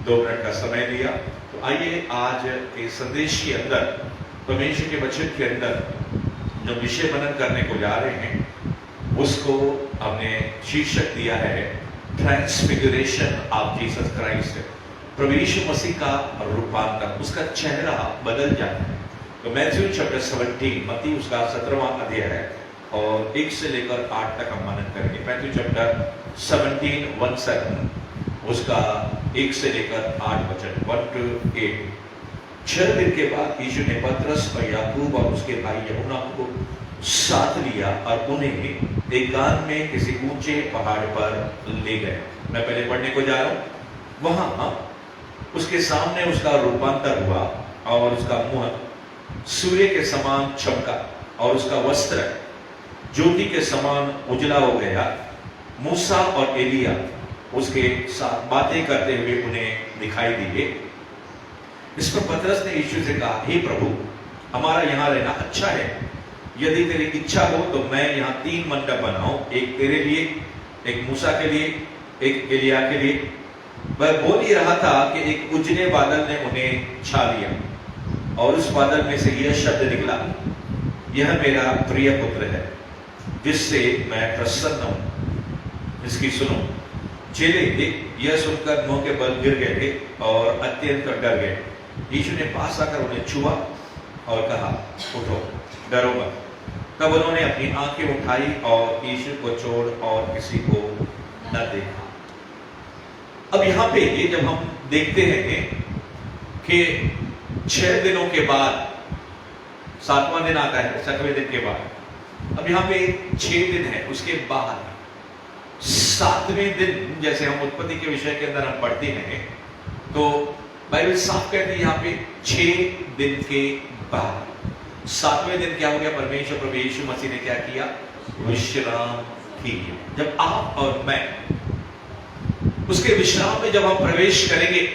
2 minute का समय दिया। तो आइए आज के संदेश के अंदर, परमेश्वर के वचन के अंदर जो विषय मनन करने को जा रहे हैं उसको हमने शीर्षक दिया है ट्रांसफिगरेशन ऑफ जीसस क्राइस्ट। प्रभु यीशु मसीह का रूपांतर, उसका चेहरा बदल जाता है। तो मैथ्यू चैप्टर 17, मत्ती उसका 17वां अध्याय है और 1 से लेकर 8 तक हम मनन करेंगे। मैथ्यू चैप्टर 17:17 उसका 1 से लेकर 8 वचन 1 to 8। 6 दिन के बाद यीशु ने पतरस और याकूब और उसके भाई यूहन्ना को साथ लिया और उन्हें एकांत में किसी ऊंचे पहाड़ पर ले गए। मैं पहले पढ़ने को जा रहा हूं। वहां उसके सामने उसका रूपांतर हुआ और उसका मुंह सूर्य के समान चमका और उसका वस्त्र ज्योति के समान उजला हो गया। मूसा और एलिया उसके साथ बातें करते हुए उन्हें दिखाई दिए। इस पर पतरस ने यीशु से कहा, हे प्रभु, हमारा यहाँ रहना अच्छा है। यदि तेरी इच्छा हो तो मैं यहाँ 3 मंडप बनाऊं, एक तेरे लिए, एक मूसा के लिए, एक एलिया के लिए। वह बोल ही रहा था कि एक उजले बादल ने उन्हें छा लिया और उस बादल में से यह शब्द निकला, यह मेरा प्रिय पुत्र है जिससे मैं प्रसन्न हूं, इसकी सुनो। चेले यह सुनकर मुंह के बल गिर गए थे और अत्यंत डर गए। यीशु ने पास आकर उन्हें छुआ और कहा, उठो, डरो मत। तब उन्होंने अपनी आंखें उठाई और यीशु को छोड़ और किसी को न देखा। अब यहाँ पे जब हम देखते हैं कि 6 दिनों के बाद 7वां दिन आता है, 7वें दिन के बाद, अब यहाँ पे 6 दिन है, उसके बाद 7वें दिन, जैसे हम उत्पत्ति के विषय के अंदर हम पढ़ते हैं तो बाइबल साफ कहती है यहाँ पे 6 दिन के बाद 7वें दिन क्या हो गया? परमेश्वर प्रभु यीशु मसीह ने क्या किया? विश्राम किया। जब आप और मैं उसके विश्राम में जब हम प्रवेश करेंगे,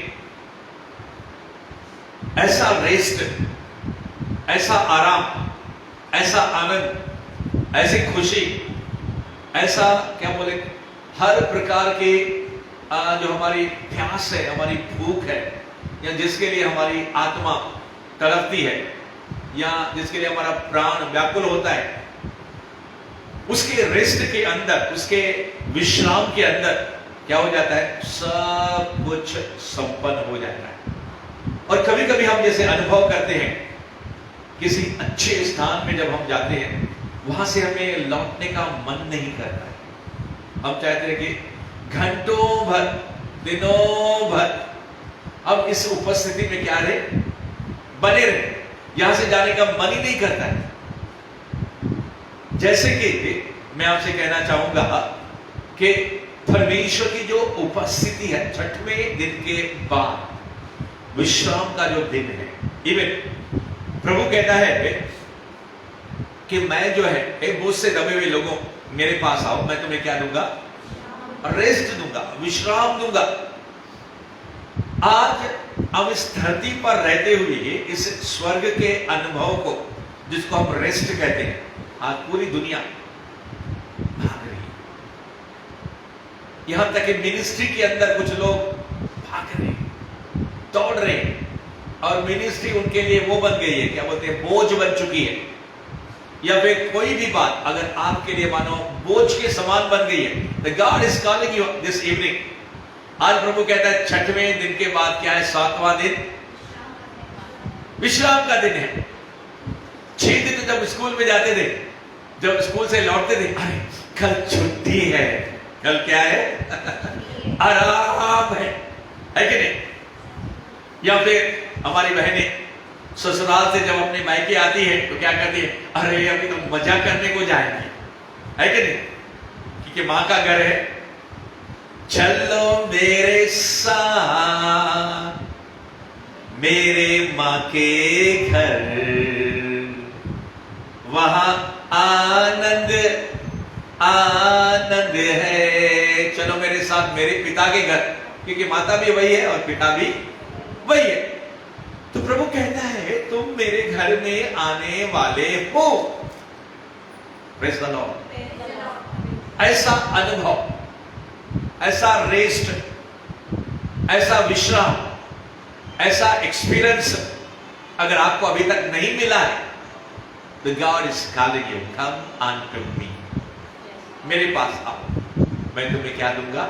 ऐसा रेस्ट, ऐसा आराम, ऐसा आनंद, ऐसी खुशी, ऐसा क्या बोले, हर प्रकार के जो हमारी प्यास है, हमारी भूख है, या जिसके लिए हमारी आत्मा तड़पती है, या जिसके लिए हमारा प्राण व्याकुल होता है, उसके रेस्ट के अंदर, उसके विश्राम के अंदर क्या हो जाता है? सब कुछ संपन्न हो जाता है। और कभी कभी हम जैसे अनुभव करते हैं, किसी अच्छे स्थान में जब हम जाते हैं, वहां से हमें लौटने का मन नहीं करता है। हम चाहते हैं कि घंटों भर, दिनों भर अब इस उपस्थिति में क्या रहे, बने रहे, यहां से जाने का मन ही नहीं करता है। जैसे कि मैं आपसे कहना चाहूंगा कि परमेश्वर की जो उपस्थिति है 6वें दिन के बाद, विश्राम का जो दिन है, इवन प्रभु कहता है कि मैं जो है, मुझसे दबे हुए लोगों मेरे पास आओ, मैं तुम्हें क्या दूंगा? रेस्ट दूंगा, विश्राम दूंगा। आज हम इस धरती पर रहते हुए इस स्वर्ग के अनुभव को, जिसको हम रेस्ट कहते हैं, आज पूरी दुनिया भाग रही है। यहां तक कि मिनिस्ट्री के अंदर कुछ लोग भाग रहे हैं, दौड़ रहे हैं, और मिनिस्ट्री उनके लिए वो बन गई है, क्या बोलते हैं, बोझ बन चुकी है। या फिर कोई भी बात अगर आपके लिए मानो बोझ के समान बन गई है, The God is calling you this evening। आज प्रभु कहता है 6वें दिन के बाद क्या है? 7वां दिन विश्राम का दिन है। 6 दिन जब स्कूल में जाते थे, जब स्कूल से लौटते थे, अरे कल छुट्टी है, कल क्या है? आराम है कि नहीं? या फिर हमारी बहनें ससुराल से जब अपने मायके आती है तो क्या करती है? अरे अभी तो मजा करने को जाएंगे, है कि नहीं? क्योंकि माँ का घर है। चलो मेरे साथ मेरे माँ के घर, वहां आनंद आनंद है। चलो मेरे साथ मेरे पिता के घर, क्योंकि माता भी वही है और पिता भी वही है। तो प्रभु कहता है तुम मेरे घर में आने वाले हो। Praise the Lord. ऐसा अनुभव, ऐसा रेस्ट, ऐसा विश्राम, ऐसा एक्सपीरियंस अगर आपको अभी तक नहीं मिला है, तो God is calling you, come unto me, मेरे पास आओ, मैं तुम्हें क्या दूंगा?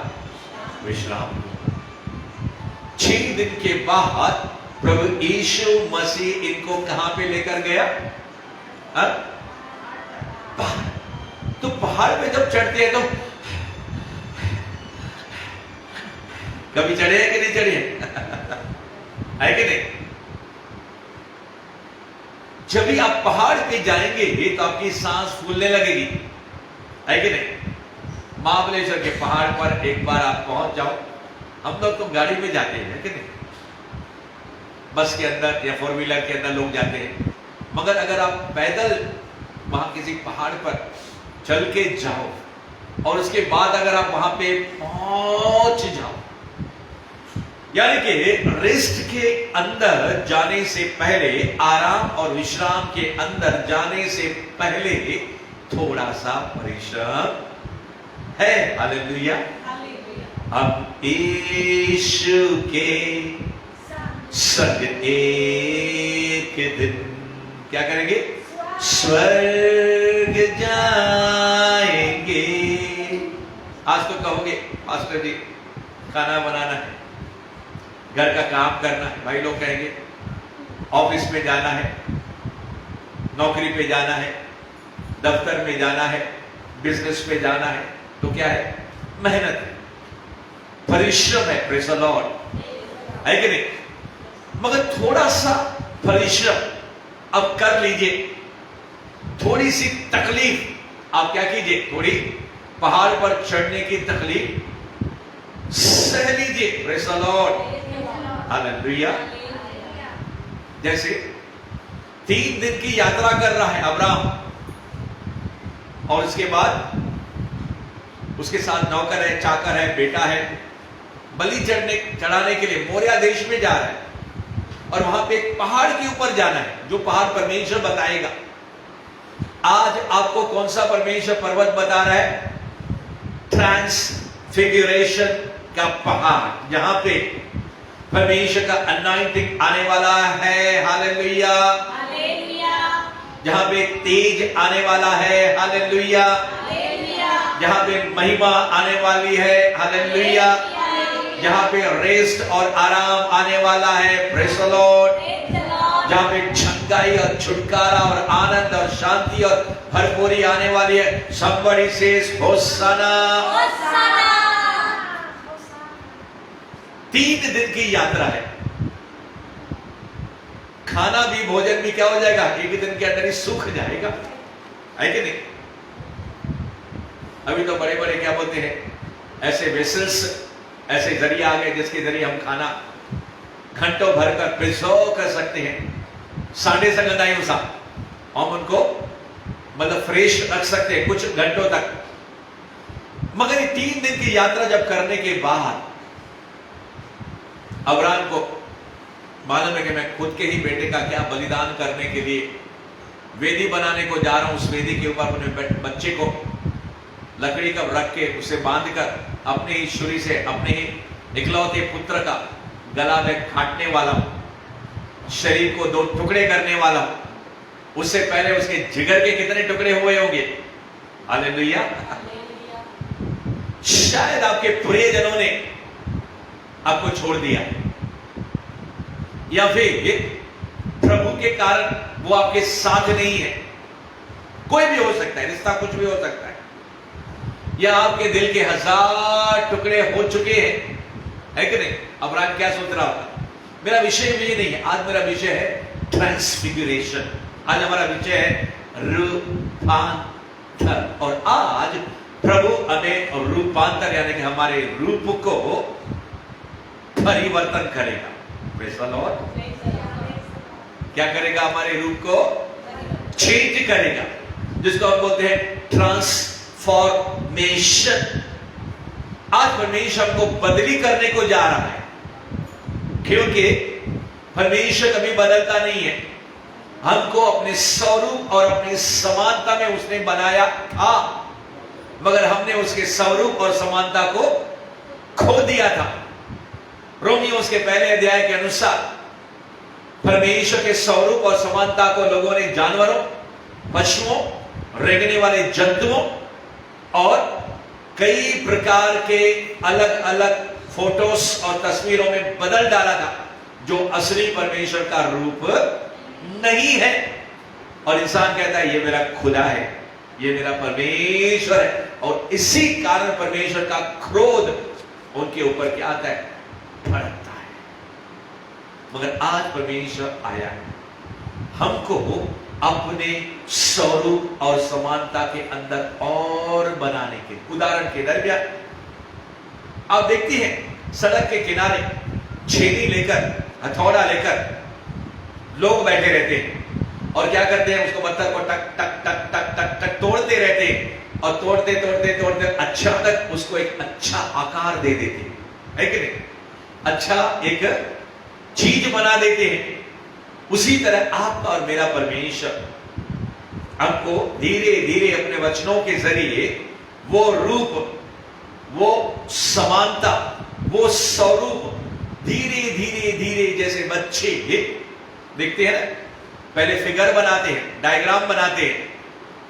विश्राम दूंगा। 6 दिन के बाद प्रभु यीशु मसीह इनको कहां पे लेकर गया? पहाड़। तो पहाड़ पे जब चढ़ते हैं तो कभी चढ़े हैं कि नहीं चढ़े है कि नहीं? जब भी आप पहाड़ पे जाएंगे तो आपकी सांस फूलने लगेगी, है कि नहीं? महाबलेश्वर के पहाड़ पर एक बार आप पहुंच जाओ, हम लोग तो गाड़ी में जाते हैं कि नहीं, बस के अंदर या 4 व्हीलर के अंदर लोग जाते हैं, मगर अगर आप पैदल वहां किसी पहाड़ पर चल के जाओ और उसके बाद अगर आप वहां पे पहुंच जाओ, यानी कि रेस्ट के अंदर जाने से पहले, आराम और विश्राम के अंदर जाने से पहले थोड़ा सा परिश्रम है। हालेलुया। अब यीशु के संग एक दिन क्या करेंगे? स्वर्ग जाएंगे। आज तो कहोगे पास्टर जी खाना बनाना है, घर का काम करना है, भाई लोग कहेंगे ऑफिस में जाना है, नौकरी पे जाना है, दफ्तर में जाना है, बिजनेस पे जाना है, तो क्या है? मेहनत है, परिश्रम है, प्रेज़ द लॉर्ड, है कि नहीं? मगर थोड़ा सा परिश्रम अब कर लीजिए, थोड़ी सी तकलीफ आप क्या कीजिए? थोड़ी पहाड़ पर चढ़ने की तकलीफ सह लीजिए, प्रेज़ द लॉर्ड, हालेलुया। जैसे 3 दिन की यात्रा कर रहा है अब्राहम, और उसके बाद उसके साथ नौकर है, चाकर है, बेटा है, बलि चढ़ाने के लिए मोरिया देश में जा रहा है, और वहां पे एक पहाड़ के ऊपर जाना है, जो पहाड़ परमेश्वर बताएगा। आज आपको कौन सा परमेश्वर पर्वत बता रहा है? ट्रांसफिगरेशन का पहाड़, जहां पे परमेश्वर का अनॉइंटिंग आने वाला है, हालेलुया, जहां पे तेज आने वाला है, हालेलुया, जहां पे महिमा आने वाली है, हालेलुया, जहां पे रेस्ट और आराम आने वाला है, प्रेज़ द लॉर्ड, जहां पे छंगाई और छुटकारा और आनंद और शांति और भरपूरी आने वाली है। somebody says होसाना। 3 दिन की यात्रा है, खाना भी भोजन भी क्या हो जाएगा? 1 दिन के अंदर ही सूख जाएगा, है कि नहीं? अभी तो बड़े बड़े क्या बोलते हैं, ऐसे वेसल्स, ऐसे जरिए आ गए जिसके जरिए हम खाना घंटों भर कर प्रिजर्व कर सकते हैं, सांडे संगदाई हम उनको मतलब फ्रेश रख सकते हैं कुछ घंटों तक। मगर ये 3 दिन की यात्रा जब करने के बाद अब्राहम को मालूम है कि मैं खुद के ही बेटे का क्या बलिदान करने के लिए वेदी बनाने को जा रहा हूं, उस वेदी के ऊपर अपने बच्चे को लकड़ी का रख के उसे बांधकर अपने ही छुरी से अपने ही इकलौते पुत्र का गला में काटने वाला हूं, शरीर को 2 टुकड़े करने वाला हूं। उससे पहले उसके जिगर के कितने टुकड़े हुए होंगे? हालेलुया। शायद आपके प्रियजनों ने आपको छोड़ दिया, या फिर प्रभु के कारण वो आपके साथ नहीं है, कोई भी हो सकता है, रिश्ता कुछ भी हो सकता है, या आपके दिल के 1000 टुकड़े हो चुके हैं, है कि नहीं? अब्राहम क्या सोच रहा होगा? मेरा विषय ये नहीं है, आज मेरा विषय है ट्रांसफिगरेशन, आज हमारा विषय है रूपांतर, और आज प्रभु हमें रूपांतर यानी कि हमारे रूप को परिवर्तन करेगा। Praise the Lord. क्या करेगा? हमारे रूप को चेंज करेगा, जिसको हम बोलते हैं ट्रांसफॉर्मेशन। आज परमेश्वर हमको बदली करने को जा रहा है, क्योंकि परमेश्वर कभी बदलता नहीं है। हमको अपने स्वरूप और अपनी समानता में उसने बनाया था, मगर हमने उसके स्वरूप और समानता को खो दिया था। रोमियो उसके पहले अध्याय के अनुसार परमेश्वर के स्वरूप और समानता को लोगों ने जानवरों, पशुओं, रेंगने वाले जंतुओं और कई प्रकार के अलग अलग फोटोस और तस्वीरों में बदल डाला था, जो असली परमेश्वर का रूप नहीं है। और इंसान कहता है ये मेरा खुदा है, ये मेरा परमेश्वर है, और इसी कारण परमेश्वर का क्रोध उनके ऊपर क्या आता है? भड़कता है। मगर आज परमेश्वर आया है हमको अपने स्वरूप और समानता के अंदर और बनाने के। उदाहरण के दरमियान आप देखती हैं सड़क के किनारे छेनी लेकर, हथौड़ा लेकर लोग बैठे रहते हैं और क्या करते हैं? उसको पत्थर को टक टक टक टक टक टक तोड़ते रहते हैं और तोड़ते तोड़ते तोड़ते अच्छा तक उसको एक अच्छा आकार दे देते हैं, है कि नहीं? अच्छा एक चीज बना देते हैं। उसी तरह आपका और मेरा परमेश्वर हमको धीरे धीरे अपने वचनों के जरिए वो रूप, वो समानता, वो स्वरूप धीरे धीरे धीरे, जैसे बच्चे देखते हैं ना, पहले फिगर बनाते हैं, डायग्राम बनाते हैं,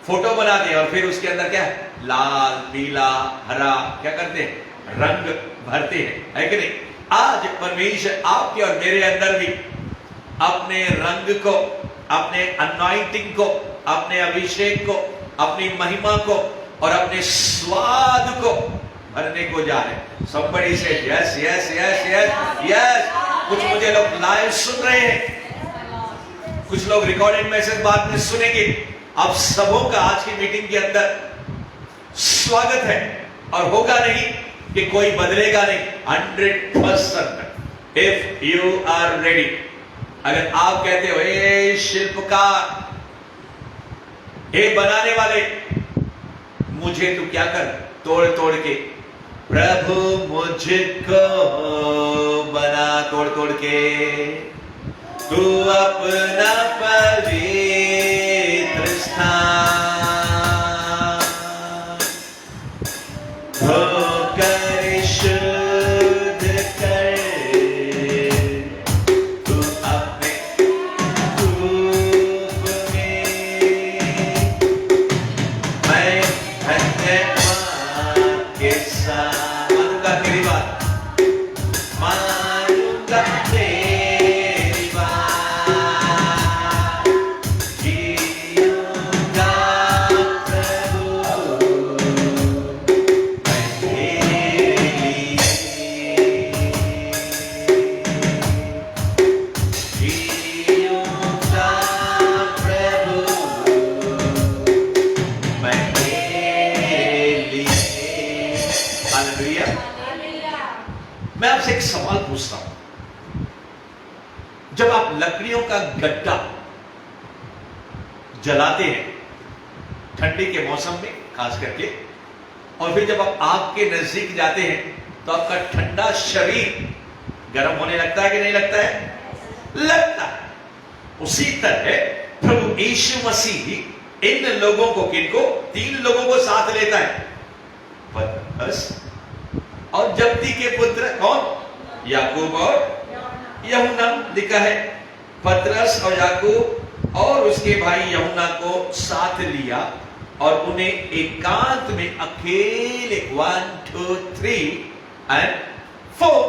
फोटो बनाते हैं और फिर उसके अंदर क्या है? लाल, पीला, हरा, क्या करते हैं? रंग भरते हैं, है कि नहीं? आज परमेश्वर आपके और मेरे अंदर भी अपने रंग को, अपने अनॉइंटिंग को, अपने अभिषेक को, अपनी महिमा को और अपने स्वाद को भरने को जा रहे हैं। Somebody said yes, yes, yes, yes, yes। कुछ मुझे लोग लाइव सुन रहे हैं, कुछ लोग रिकॉर्डेड मैसेज बाद में सुनेंगे। आप सबों का आज की मीटिंग के अंदर स्वागत है और होगा नहीं कि कोई बदलेगा नहीं। 100% इफ यू आर रेडी। अगर आप कहते हो ए शिल्पकार, ए बनाने वाले, मुझे तू क्या कर, तोड़ तोड़ के, प्रभु मुझको बना तोड़ तोड़ के, तू अपना पवित्र स्थान होकर शुद्ध कर, तू अपने रूप में मैं धन्यवाद के साथ मानूंगा तेरी बात, मानूंगा तेरी बात, जीऊंगा प्रभु मैं तेरे लिए, जीऊंगा प्रभु मैं तेरे लिए। हालेलुया। मैं आपसे एक सवाल पूछता हूं, जब आप लकड़ियों का गड्ढा जलाते हैं ठंडी के मौसम में खास करके, और फिर जब आप आग के नजदीक जाते हैं तो आपका ठंडा शरीर गर्म होने लगता है कि नहीं लगता है? लगता है। उसी तरह प्रभु यीशु मसीह इन लोगों को, किनको? 3 लोगों को साथ लेता है, पतरस और जब्दी के पुत्र कौन? याकूब और यूहन्ना। लिखा है पतरस और याकूब और उसके भाई यूहन्ना को साथ लिया और उन्हें एकांत में अकेले 1 2 3 and 4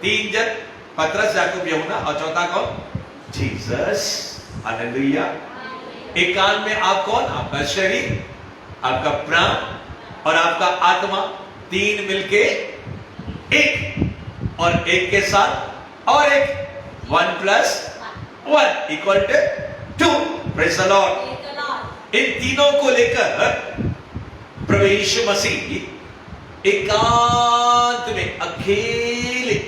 3 जन, पतरस, याकूब, यूहन्ना और चौथा कौन? जीसस। हालेलुया। एकांत में आप कौन? आपका शरीर, आपका प्राण और आपका आत्मा, 3 मिलके एक, और एक के साथ और एक, 1 + 1 = 2। Praise the Lord. इन तीनों को लेकर प्रभु यीशु मसीह एकांत में अकेले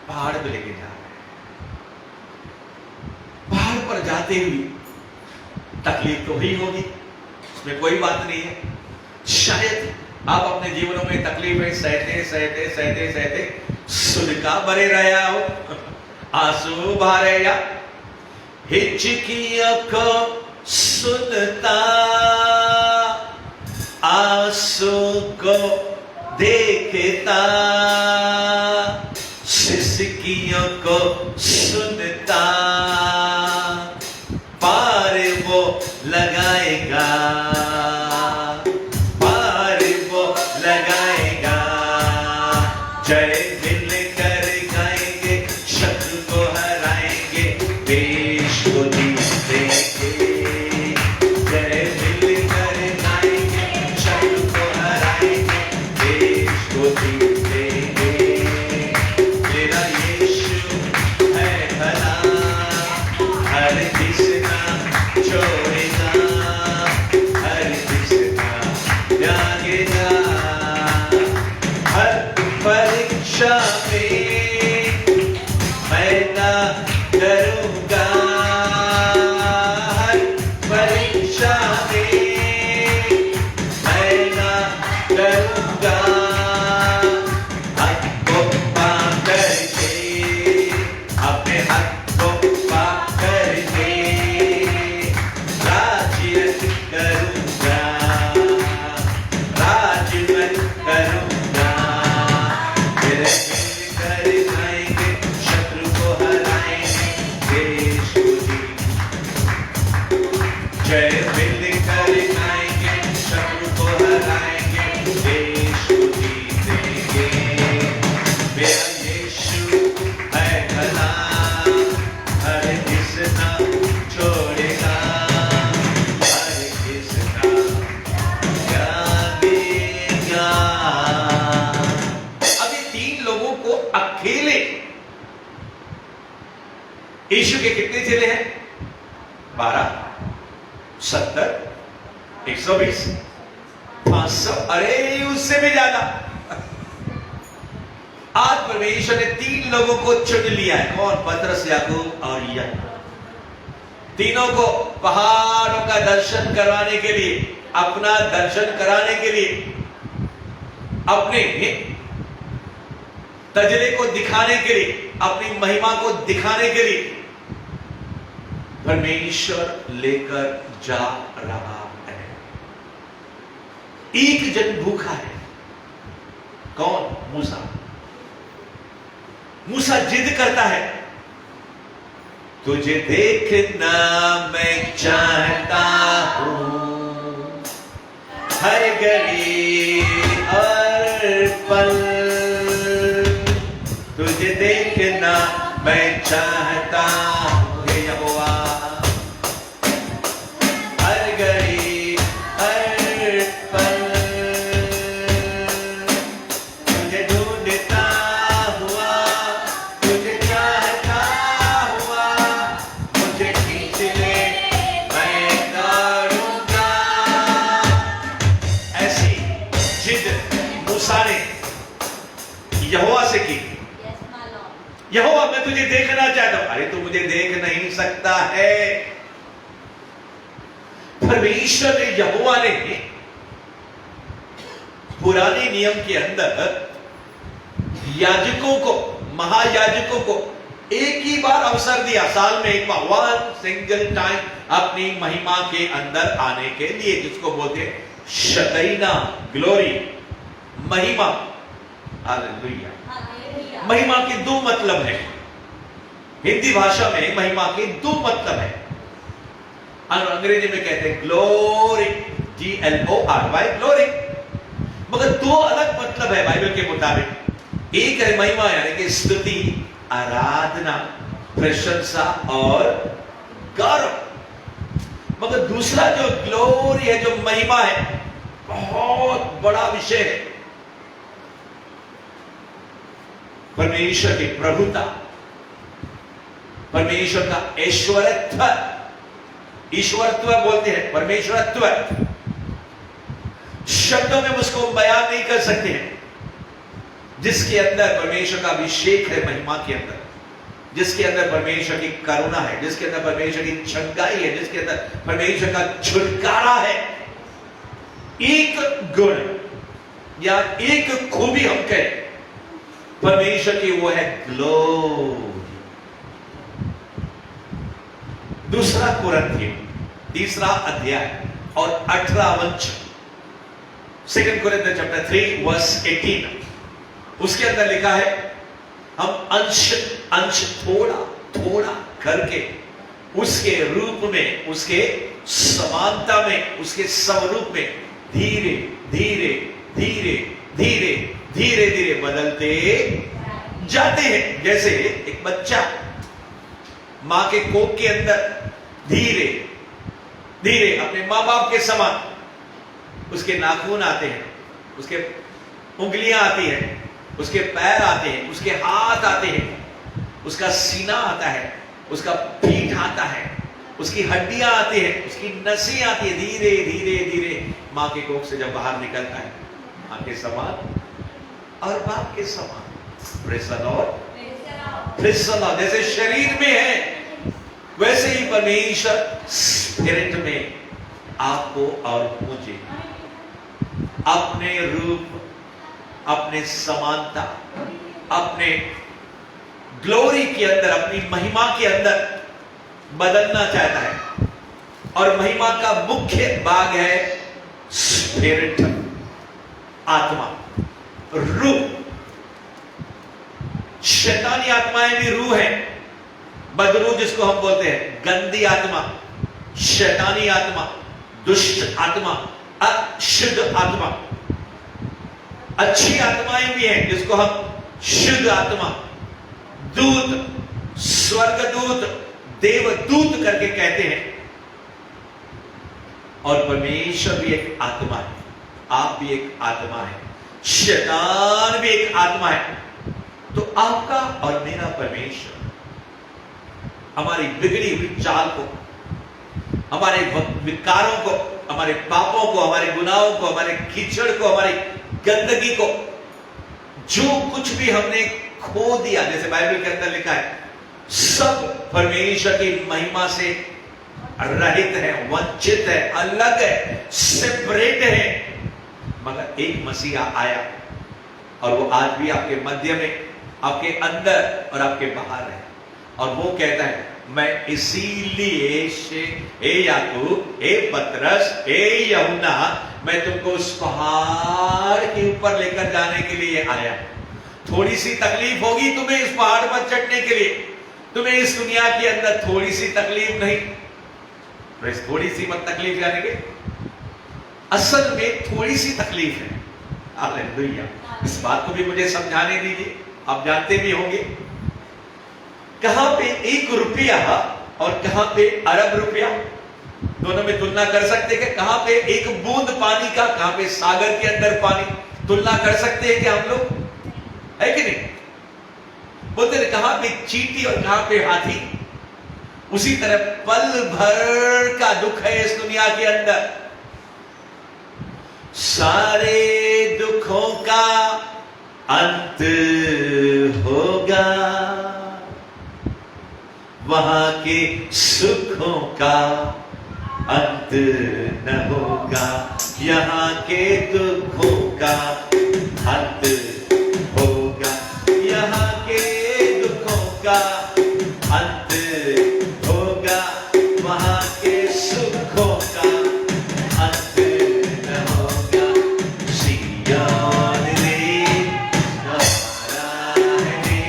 पहाड़ पे लेके जा रहे हैं। पहाड़ पर जाते हुए तकलीफ तो ही होगी, उसमें कोई बात नहीं है। शायद आप अपने जीवनों में तकलीफें सहते सहते सहते सहते सुलका भरे रहा हो, आंसू भरे या हिचकियों को सुनता, आंसू को देखता, सिसकियों को सुनता, पार वो लगाएगा, पार वो लगाएगा। जय मिलकर गाएंगे, शत्रु को हराएंगे, देश को जीत देंगे। जय मिलकर गाएंगे, शत्रु को हराएंगे, देश को जीत देंगे। मेरा यीशु है भला, हर किसका छोड़ेगा, हर किसका त्यागेगा। हर परीक्षा में मैं ना डरूंगा, हर परीक्षा में मैं ना डरूंगा। हक को पा करके, अपने हक को पा करके राज्य करूंगा, राज्य मैं करूंगा। मेरे मिलकर गाएंगे, शत्रु को हराएंगे, देश को जीत। जय मिलकर गाएंगे, शत्रु को हराएंगे, देश को जीतेंगे। मेरा यीशु है भला, हर किसका छोड़ेगा, हर किसका त्यागेगा। अब ये 3 लोगों को अकेले, यीशु के कितने चेले हैं? 12, 70, 120, 500, अरे उससे भी ज्यादा। आज परमेश्वर ने 3 लोगों को चुन लिया है। कौन? पतरस, याकूब और यूहन्ना। तीनों को पहाड़ों का दर्शन करवाने के लिए, अपना दर्शन कराने के लिए, अपने तजले को दिखाने के लिए, अपनी महिमा को दिखाने के लिए परमेश्वर लेकर जा रहा है। एक जन भूखा है। कौन? मूसा। मूसा जिद करता है, तुझे देखना मैं चाहता हूं, हर घड़ी हर पल तुझे देखना मैं चाहता हूं। हे यहोवा, हर घड़ी हर पल तुझे ढूंढता हुआ, तुझे चाहता हुआ, मुझे खींच ले मैं दौड़ूंगा। ऐसी जिद मूसा ने यहोवा से की। यहोवा, मैं तुझे देखना चाहता हूं। अरे तू मुझे देख नहीं सकता है। परमेश्वर ने, यहोवा ने पुराने नियम के अंदर याजकों को, महायाजकों को एक ही बार अवसर दिया, साल में एक बार, 1 सिंगल टाइम अपनी महिमा के अंदर आने के लिए, जिसको बोलते हैं शकीना, ग्लोरी, महिमा। हालेलुया। महिमा के 2 मतलब है। हिंदी भाषा में महिमा के 2 मतलब है। अंग्रेजी में कहते हैं ग्लोरी, GLORY, ग्लोरी। मगर 2 अलग मतलब है बाइबल के मुताबिक। एक है महिमा, यानी कि स्तुति, आराधना, प्रशंसा और गौरव। मगर दूसरा जो ग्लोरी है, जो महिमा है, बहुत बड़ा विषय है। परमेश्वर की प्रभुता, परमेश्वर का ऐश्वर्यत्व, ईश्वरत्व बोलते हैं, परमेश्वरत्व शब्दों में उसको बयान नहीं कर सकते हैं। जिसके अंदर परमेश्वर का अभिषेक है, महिमा के अंदर, जिसके अंदर परमेश्वर की करुणा है, जिसके अंदर परमेश्वर की चंगाई है, जिसके अंदर परमेश्वर का छुटकारा है। एक गुण या एक खूबी हम कहें परमेश्वर की, वो है ग्लोरी। दूसरा कुरिन्थियों 3 अध्याय और 18 वचन 2 Corinthians chapter 3 verse 18, उसके अंदर लिखा है हम अंश अंश थोड़ा थोड़ा करके उसके रूप में, उसके समानता में, उसके स्वरूप में धीरे धीरे धीरे धीरे धीरे धीरे बदलते जाते हैं। जैसे एक बच्चा मां के कोख के अंदर धीरे धीरे अपने मां बाप के समान उसके नाखून आते हैं, उसके उंगलियां आती हैं, उसके पैर आते हैं, उसके हाथ आते हैं, उसका सीना आता है, उसका पीठ आता है, उसकी हड्डियां आती हैं, उसकी नसें आती है, धीरे धीरे धीरे मां के कोख से जब बाहर निकलता है, मां के समान और बाप के समान। Praise the Lord, praise the Lord. जैसे शरीर में है वैसे ही परमेश्वर स्पिरिट में आपको और मुझे अपने रूप, अपने समानता, अपने ग्लोरी के अंदर, अपनी महिमा के अंदर बदलना चाहता है। और महिमा का मुख्य भाग है स्पिरिट, आत्मा, रूह। शैतानी आत्माएं भी रूह है, बदरूह जिसको हम बोलते हैं, गंदी आत्मा, शैतानी आत्मा, दुष्ट आत्मा, अशुद्ध आत्मा। अच्छी आत्माएं भी हैं जिसको हम शुद्ध आत्मा, दूत, स्वर्गदूत, देवदूत करके कहते हैं। और परमेश्वर भी एक आत्मा है, आप भी एक आत्मा है, शैतान भी एक आत्मा है। तो आपका और मेरा परमेश्वर हमारी बिगड़ी हुई चाल को, हमारे विकारों को, हमारे पापों को, हमारे गुनाहों को, हमारे कीचड़ को, हमारी गंदगी को, जो कुछ भी हमने खो दिया, जैसे बाइबल के अंदर लिखा है, सब परमेश्वर की महिमा से रहित है, वंचित है, अलग है, सेपरेट है। मगर एक मसीहा आया और वो आज भी आपके मध्य में, आपके अंदर और आपके बाहर है। और वो कहता है मैं इसीलिए हे याकूब, हे पतरस, हे यूहन्ना, मैं तुमको उस पहाड़ के ऊपर लेकर जाने के लिए आया। थोड़ी सी तकलीफ होगी तुम्हें इस पहाड़ पर चढ़ने के लिए, तुम्हें इस दुनिया के अंदर थोड़ी सी तकलीफ नहीं, थोड़ी सी मत तकलीफ जाने के, असल में थोड़ी सी तकलीफ है। हालेलुया। इस बात को भी मुझे समझाने दीजिए, आप जानते भी होंगे कहां पे 1 रुपया और कहां पे अरब रुपया, दोनों में तुलना कर सकते हैं? कहां पे एक बूंद पानी का, कहां पे सागर के अंदर पानी, तुलना कर सकते हैं क्या हम लोग? है कि नहीं? बोलते हैं कहां पे चींटी और कहां पे हाथी। उसी तरह पल भर का दुख है इस दुनिया के अंदर, सारे दुखों का अंत होगा, वहां के सुखों का अंत न होगा, यहाँ के दुखों का अंत होगा, यहाँ के दुखों का अंत होगा, वहां के सुखों का अंत न होगा। सिय्योन रे हमारा है,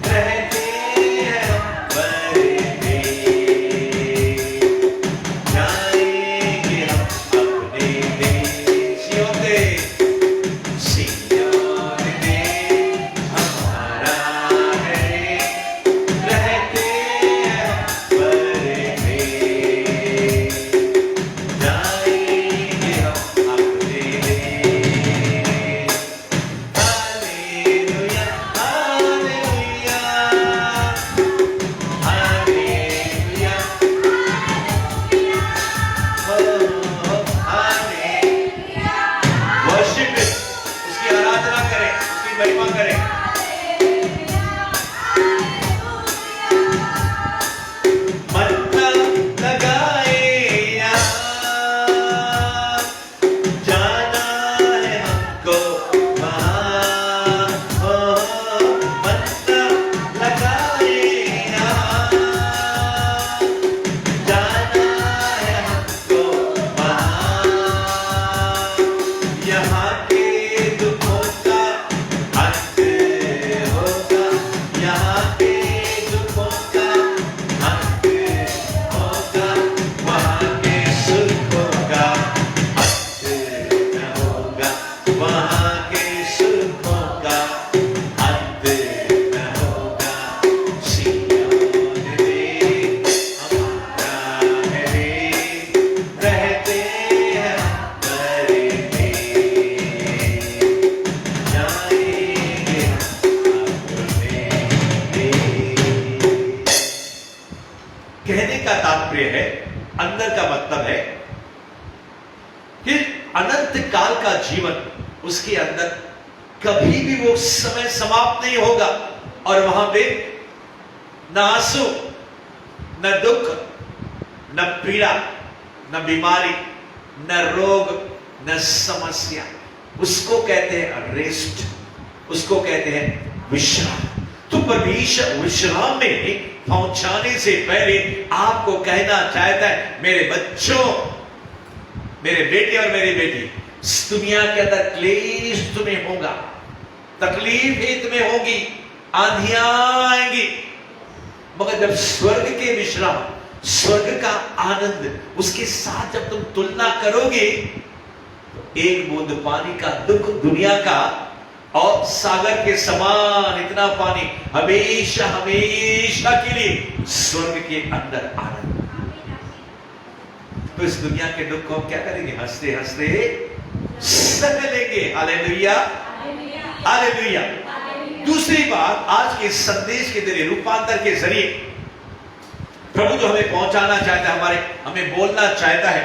रहते हैं बरते, जाएंगे हम अपने देश। सिय्योन रे हमारा है, यह है, अंदर का मतलब है कि अनंत काल का जीवन, उसके अंदर कभी भी वो समय समाप्त नहीं होगा और वहां पे न आंसू, न दुख, न पीड़ा, न बीमारी, न रोग, न समस्या। उसको कहते हैं रेस्ट, उसको कहते हैं विश्राम। तो परमेश्वर विश्राम में पहुंचाने से पहले आपको कहना चाहता है, मेरे बच्चों, मेरे बेटे और मेरी बेटी, इस दुनिया के अंदर क्लेश तुम्हें होगा, तकलीफें तुम्हें होगी, आंधियां आएंगी, मगर जब स्वर्ग के विश्राम, स्वर्ग का आनंद, उसके साथ जब तुम तुलना करोगे तो एक बूंद पानी का दुख दुनिया का और सागर के समान इतना पानी हमेशा हमेशा के लिए स्वर्ग के अंदर आनंद। तो इस दुनिया के दुख को हम क्या करेंगे? हंसते हंसते सह लेंगे। Hallelujah, hallelujah. दूसरी बात, आज के संदेश के जरिए, रूपांतर के जरिए प्रभु जो हमें पहुंचाना चाहता है, हमें बोलना चाहता है,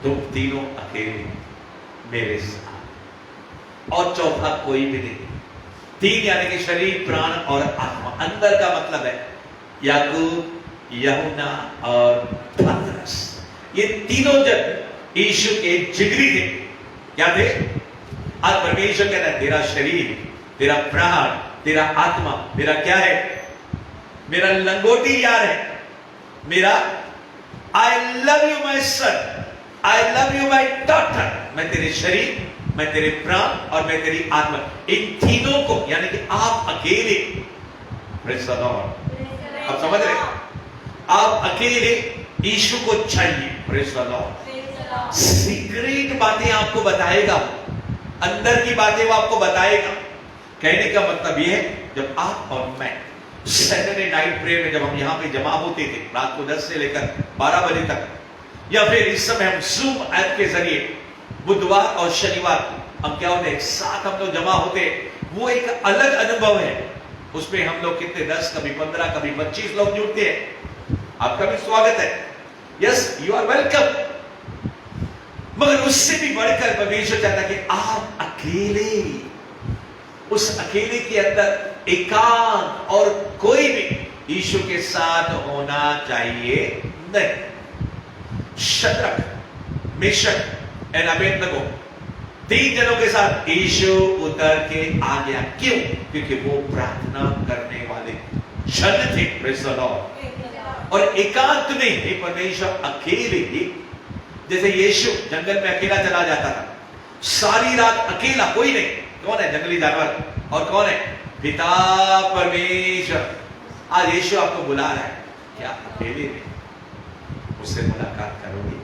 तुम तीनों अकेले मेरे साथ, और चौथा कोई भी नहीं। तीन यानी कि शरीर, प्राण और आत्मा। अंदर का मतलब है याकूब, यूहन्ना और पतरस, ये तीनों जन यीशु के जिगरी थे। क्या थे? आज परमेश्वर कहता है, तेरा शरीर, तेरा प्राण, तेरा आत्मा मेरा क्या है? मेरा लंगोटी यार है, मेरा I love you my son, I love you my daughter. मैं तेरे शरीर, मैं तेरे प्राण और मैं तेरी आत्मा, इन तीनों को, यानी कि आप अकेले, आप समझ रहे, आप अकेले यीशु को चाहिए। Praise the Lord. सीक्रेट बातें आपको बताएगा, अंदर की बातें वो आपको बताएगा। कहने का मतलब यह है, जब आप और मैं सैटरडे नाइट प्रेयर में जब हम यहाँ पे जमा होते थे रात को 10 से लेकर 12 बजे तक, या फिर इस समय हम जूम ऐप के जरिए बुधवार और शनिवार हम क्या होते हैं, साथ हम लोग जमा होते हैं, वो एक अलग अनुभव है। उसमें हम लोग कितने 10, कभी 15, कभी 25 लोग जुड़ते हैं। आपका भी स्वागत है, यस, यू आर वेलकम। मगर उससे भी बढ़कर परमेश्वर चाहता है कि आप अकेले, उस अकेले के अंदर एकांत, और कोई भी यीशु के साथ होना चाहिए नहीं। शद्रक, मेशक और अबेदनगो, तीन जनों के साथ यीशु उतर के आ गया। क्यों? क्योंकि वो प्रार्थना करने वाले जन थे। Praise the Lord. और एकांत में परमेश्वर अकेले ही, जैसे यीशु जंगल में अकेला चला जाता था, सारी रात अकेला, कोई नहीं। कौन है? जंगली जानवर। और कौन है? पिता परमेश्वर। आज यीशु आपको बुला रहा है, क्या अकेले में उससे मुलाकात करोगे?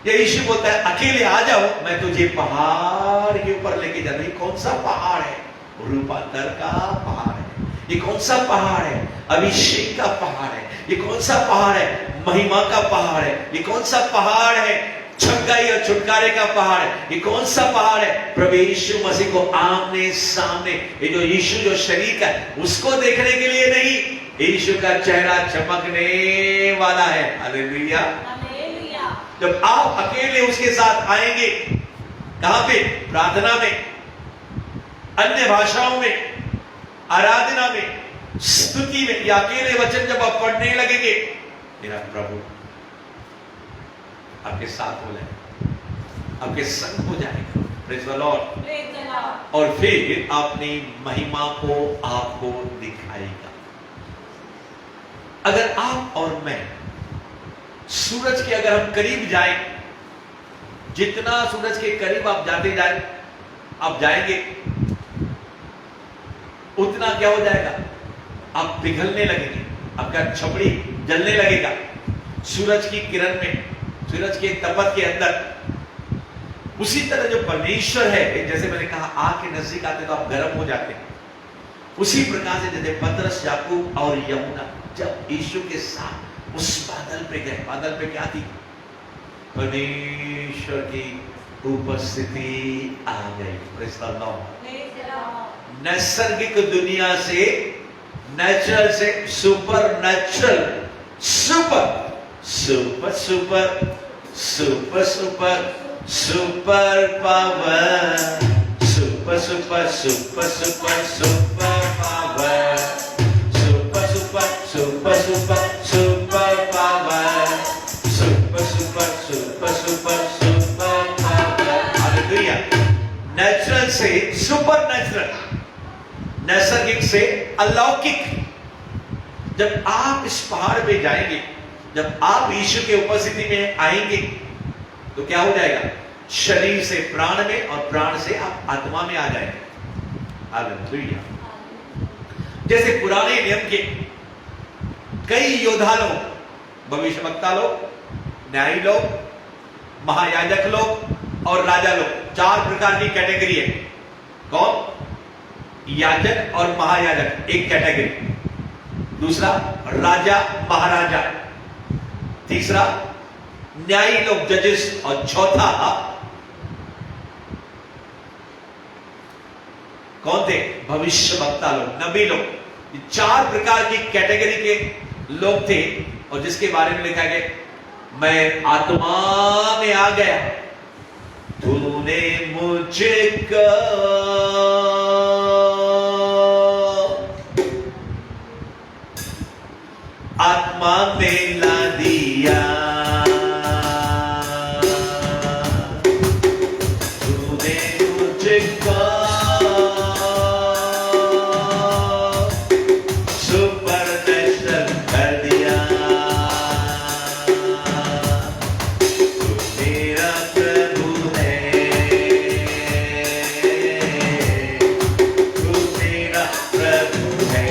ये यीशु बोलता है, अकेले आ जाओ, मैं तुझे पहाड़ के ऊपर लेके जा रहा हूं। कौन सा पहाड़ है? रूपांतर का पहाड़ है। ये कौन सा पहाड़ है? अभिषेक का पहाड़ है। ये कौन सा पहाड़ है? महिमा का पहाड़ है। ये कौन सा पहाड़ है? छुटकाई और छुटकारे का पहाड़ है। ये कौन सा पहाड़ है? प्रभु यीशु मसीह को आमने सामने, ये जो यीशु जो शरीर का है, उसको देखने के लिए नहीं, यीशु का चेहरा चमकने वाला है। हालेलुया। जब आप अकेले उसके साथ आएंगे, कहां पे? प्रार्थना में, अन्य भाषाओं में, आराधना में, स्तुति में, या अकेले वचन जब आप पढ़ने लगेंगे, मेरा प्रभु आपके साथ हो जाएगा, आपके संग हो जाएगा। Praise the Lord. और फिर अपनी महिमा को आपको दिखाएगा। अगर आप और मैं सूरज के, अगर हम करीब जाएं, जितना सूरज के करीब आप जाते जाए, आप जाएंगे, उतना क्या हो जाएगा? आप पिघलने लगेंगे, आपका छपड़ी जलने लगेगा सूरज की किरण में, सूरज के तपत के अंदर। उसी तरह जो परमेश्वर है, जैसे मैंने कहा, आग के नजदीक आते तो आप गर्म हो जाते हैं, उसी प्रकार से जैसे पतरस, याकूब और यूहन्ना जब यीशु के साथ उस बादल पे गए, बादल पे क्या थी? परमेश्वर की उपस्थिति आ गई। Praise the Lord. नैसर्गिक दुनिया से नेचुरल से super natural, super super super super super super power, super super super super super power, super super super super super power, super super super super super power. Hallelujah. Natural से super natural, नैसर्गिक से अलौकिक। जब आप इस पहाड़ पे जाएंगे, जब आप यीशु के उपस्थिति में आएंगे, तो क्या हो जाएगा? शरीर से प्राण में और प्राण से आप आत्मा में आ जाएंगे। हालेलुया। जैसे पुराने नियम के कई योद्धा लोग, भविष्यवक्ता लोग, न्यायी लोग, महायाजक लोग और राजा लोग, 4 प्रकार की कैटेगरी है। कौन? याजक और महायाजक एक कैटेगरी, दूसरा राजा महाराजा, तीसरा न्यायी लोग जजेस, और चौथा कौन थे? भविष्यवक्ता लोग, नबी लोग। ये 4 प्रकार की कैटेगरी के लोग थे, और जिसके बारे में लिखा गया, मैं आत्मा में आ गया, तूने मुझको आत्मा में ला दिया, तूने मुझको सुपर नेचुरल कर दिया, तू मेरा प्रभु है, तू मेरा प्रभु है।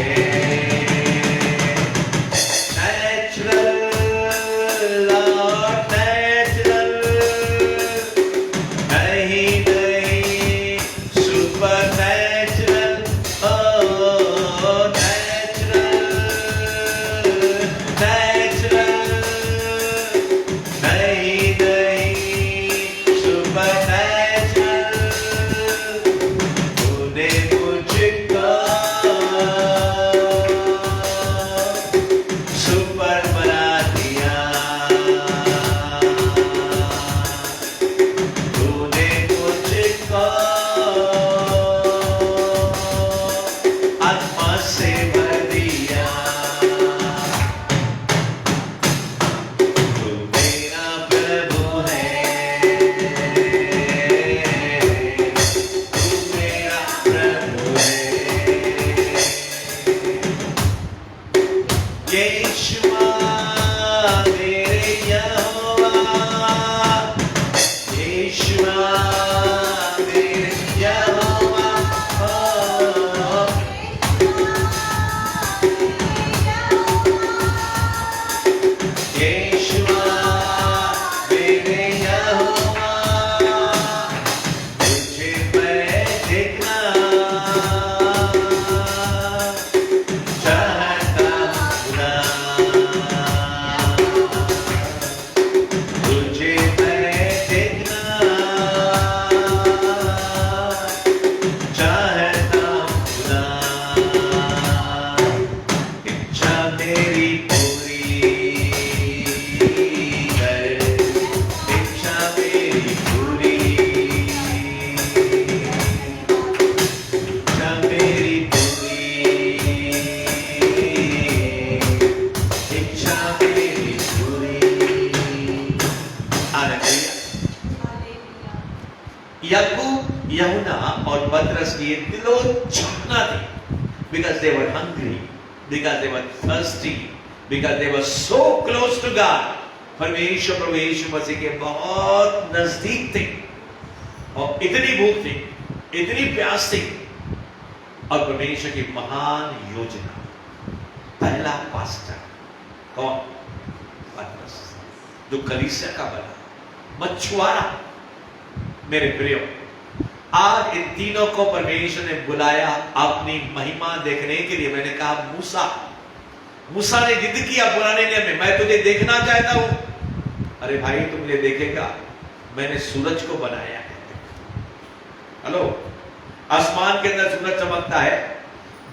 याकूब, यूहन्ना और पतरस की दिलों छलकना थी, because they were hungry, because they were thirsty, because they were so close to God. परमेश्वर प्रभु यीशु मसीह के बहुत नजदीक थे, और इतनी भूख थी, इतनी प्यास थी, और परमेश्वर की महान योजना, पहला पास्टर कौन? पतरस, जो कलीसिया का बना, मछुआरा। मेरे प्रियो, आज इन तीनों को परमेश्वर ने बुलाया अपनी महिमा देखने के लिए। मैंने कहा मूसा ने जिद किया पुराने नियम में, मैं तुझे देखना चाहता हूं। अरे भाई, तुम मुझे देखेगा, मैंने सूरज को बनाया है। हेलो, आसमान के अंदर सूरज चमकता है,